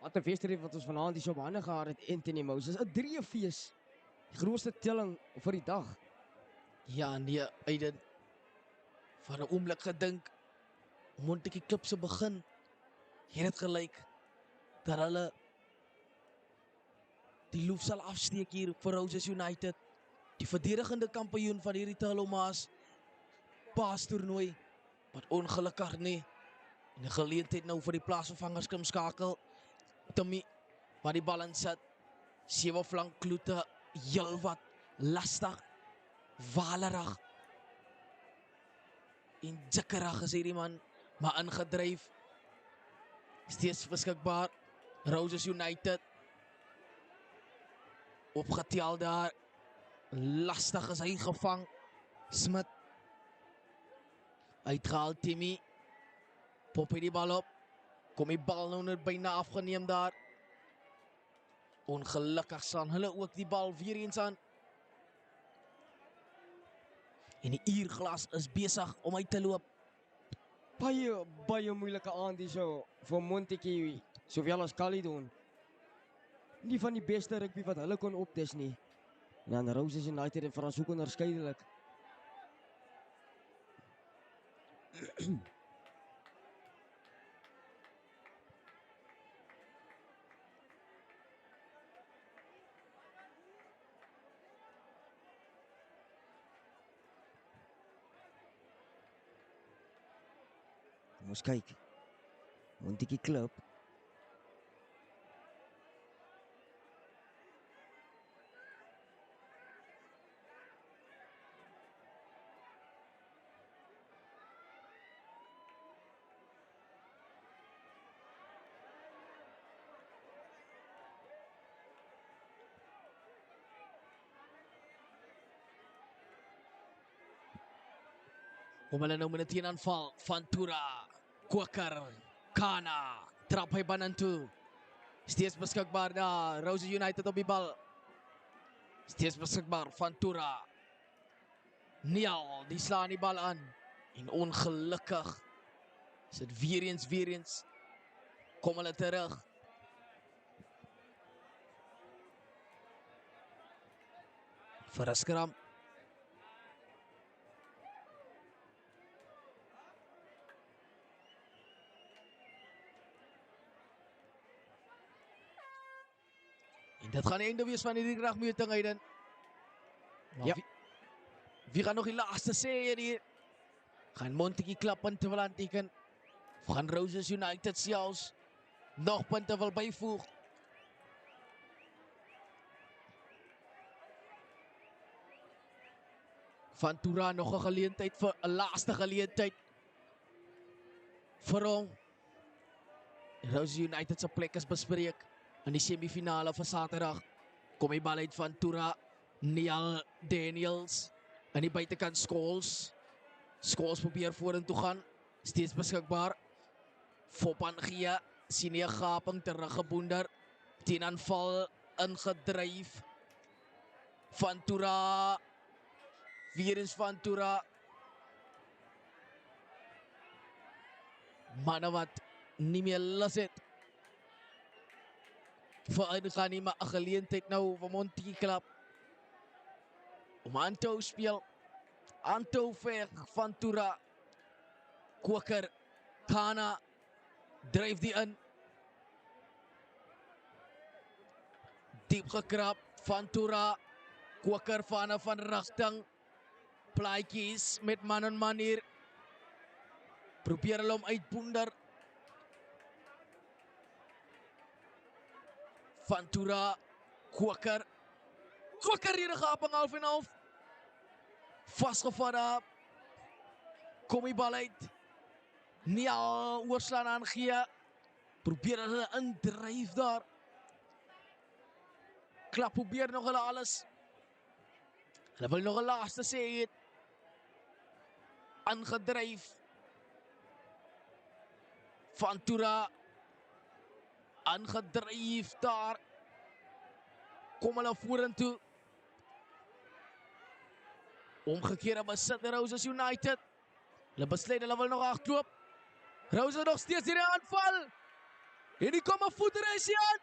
Wat 'n feesdrief wat ons vanaand hier so op hande gehad het, Anthony Moses. 'n 3-fees. Die grootste telling vir die dag. Ja, nee, Aiden. Vir 'n oomblik gedink, Montetjie klub se begin. Hier het gelyk dat hulle die loef sal afsteek hier vir Roses United. Die verdedigende kampioen van hierdie Talomas paastoernooi. Wat ongelukkig nie. En 'n geleentheid nou vir die plaasvervangers kom skakel. Tommy, waar die bal in sit. 7 flank Kloete, heel wat lastig, walerig. En jikkerig is hierdie man, maar ingedryf. Steeds beskikbaar. Roses United. Opgetel daar. Lastig is hy gevang. Smith. Uitgehaal Timmy. Pop hy die bal op. Kom die bal nou net byna afgeneem daar. Ongelukkig staan hulle ook die bal weer eens aan. En die uurglas is besig om uit te loop. Baie moeilike aand hier so vir Montetjie, sowel as Caledon. Nie van die beste rugby wat hulle kon opdis nie. En dan Roses United en Frans ook onderskeidelik. Ons kyk. Montetjie klub. Kom hulle nou met 'n teenaanval van Tura, Kwakar, Kana, trap hy ban toe. Steeds beskikbaar daar, Roses United op die bal. Steeds beskikbaar van Tura. Nial, die slaan die bal aan. En ongelukkig is dit weer eens. Kom hulle terug. Vir 'n skram. En dit gaan die einde wees van hierdie kragmeting, Aiden. Maar Ja. wie gaan nog die laaste sê hier? Gaan Montetjie klap punte wil aanteken? Of gaan Roses United selfs nog punte wil byvoeg? Van Tura nog 'n geleentheid vir 'n laaste geleentheid vir hom. Roses United se plek is bespreek in die semifinale van Saterdag. Kom die bal uit van Tura, Niall Daniels aan die buitekant Scholes. Scholes probeer vorentoe gaan, steeds beskikbaar. Fopan gee, sien 'n gaping teruggeboender, teenaanval ingedryf. Van Tura, weer eens van Tura. Manne wat nie meer lus het vir uitgaan nie, maar 'n geleentheid nou vir Montetjie klap om aan te speel. Aantou veg van Tura. Kwakar, Kana dryf die in. Diep gekrap van Tura. Kwakar van rigting. Plaatjies met man en man hier. Probeer hulle om uitboender. Van Tura, Kwakar. Kwakar hier 'n gaping half en half. Vasgevat daar. Kom die bal uit. Nial oorslaan aan gee. Probeer hulle indryf daar. Klap probeer nog hulle alles. Hulle wil nog 'n laaste sê het. Aangedryf. Van Tura. Aangedryf daar. Kom hulle vorentoe. Omgekeerde besit Roses United. Hulle besluit hulle wil nog agterloop. Roses nog steeds hier in aanval. En die kom 'n voetreisie aan.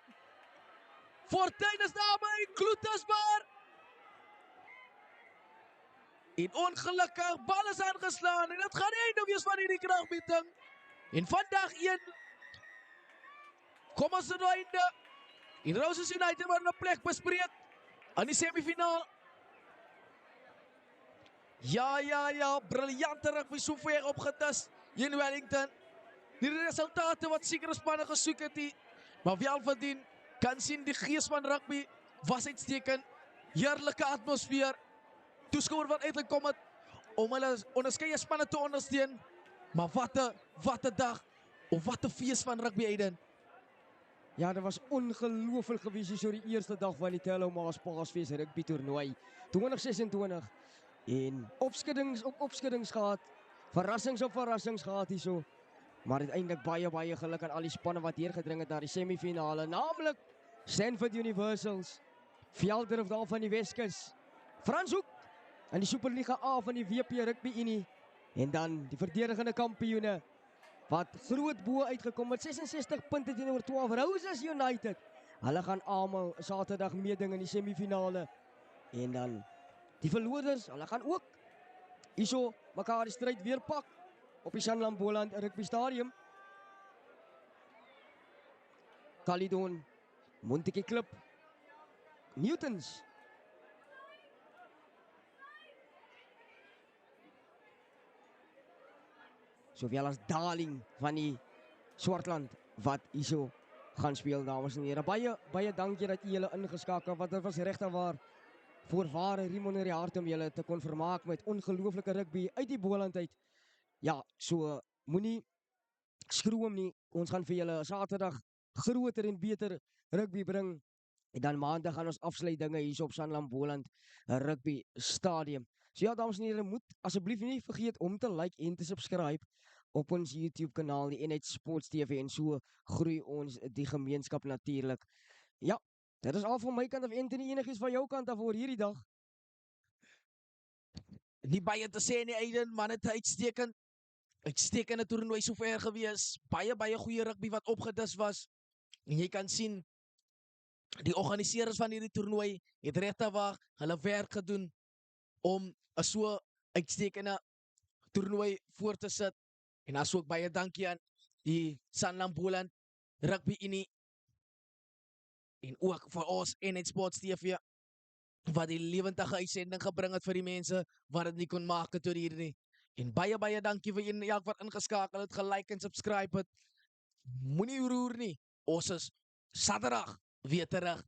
Fortuin is daarby, Kloetersbaar. En ongelukkig, bal is aangeslaan. En dit gaan die einde wees van hierdie kragmeting. En vandag 1. Kom ons tot die einde. En Roses United word 'n plek bespreek aan die semifinaal. Ja, briljante rugby so ver opgetis hier in Wellington. Die resultate wat sekere spanne gesoek het hier, maar wel verdien. Kan sien die gees van rugby was uitstekend. Heerlike atmosfeer. Toeskouer wat uiteindelik kom het om hulle onderskeie spanne te ondersteun. Maar wat 'n dag of wat 'n fees van rugby, Aiden. Ja, dit was ongelooflik gewees hier so die eerste dag van die Tellouma's Paasfees rugby toernooi 2026. En opskuddings op opskuddings gehad. Verrassings op verrassings gehad hierso. Maar uiteindelik baie geluk aan al die spanne wat deurgedring het na die semifinale, naamlik Stanford Universals, Velderhof daar van die Weskus, Franshoek in die Superliga A van die WP Rugby Unie, en dan die verdedigende kampioene, wat groot bo uitgekom met 66 punte teenoor 12, Roses United. Hulle gaan almal Saterdag meeding in die semifinale. En dan die verloorders, hulle gaan ook hierso mekaar die stryd weer pak op die Sanlam Boland Rugby Stadium. Caledon, Montetjie Klip, Newtons. Sowel as Darling van die Swartland wat hierso gaan speel, dames en heren. Baie dankie dat julle ingeskakel, want dit was regtig waar voorware Riem in die hart om julle te kon vermaak met ongelooflike rugby uit die Boland uit. Ja, so moenie skroom nie. Ons gaan vir julle Saterdag groter en beter rugby bring. En dan maandag gaan ons afsluit dinge hier op Sanlam Boland Rugby Stadium. So ja, dames en heren, moet asseblief nie vergeet om te like en te subscribe op ons YouTube kanaal, die NH Sports TV, en so groei ons die gemeenskap natuurlijk. Ja, dit is al van my kant af, Anthony, enigiets van jou kant af voor hierdie dag. Nie baie te sê nie, Aiden, maar het uitstekende toernooi sover gewees. Baie goeie rugby wat opgedis was. En jy kan sien, die organiseerders van hierdie toernooi het regtig waar hulle werk gedoen om 'n so uitstekende toernooi voor te sit. En as ook baie dankie aan die Sanlam Boland Rugby Unie en ook vir ons NH Sports TV wat die lewendige uitsending gebring het vir die mense wat dit nie kon maak het tot hier nie. En baie dankie vir elk wat ingeskakel het, gelike en subscribe het. Moenie roer nie. Ons is Saterdag weer terug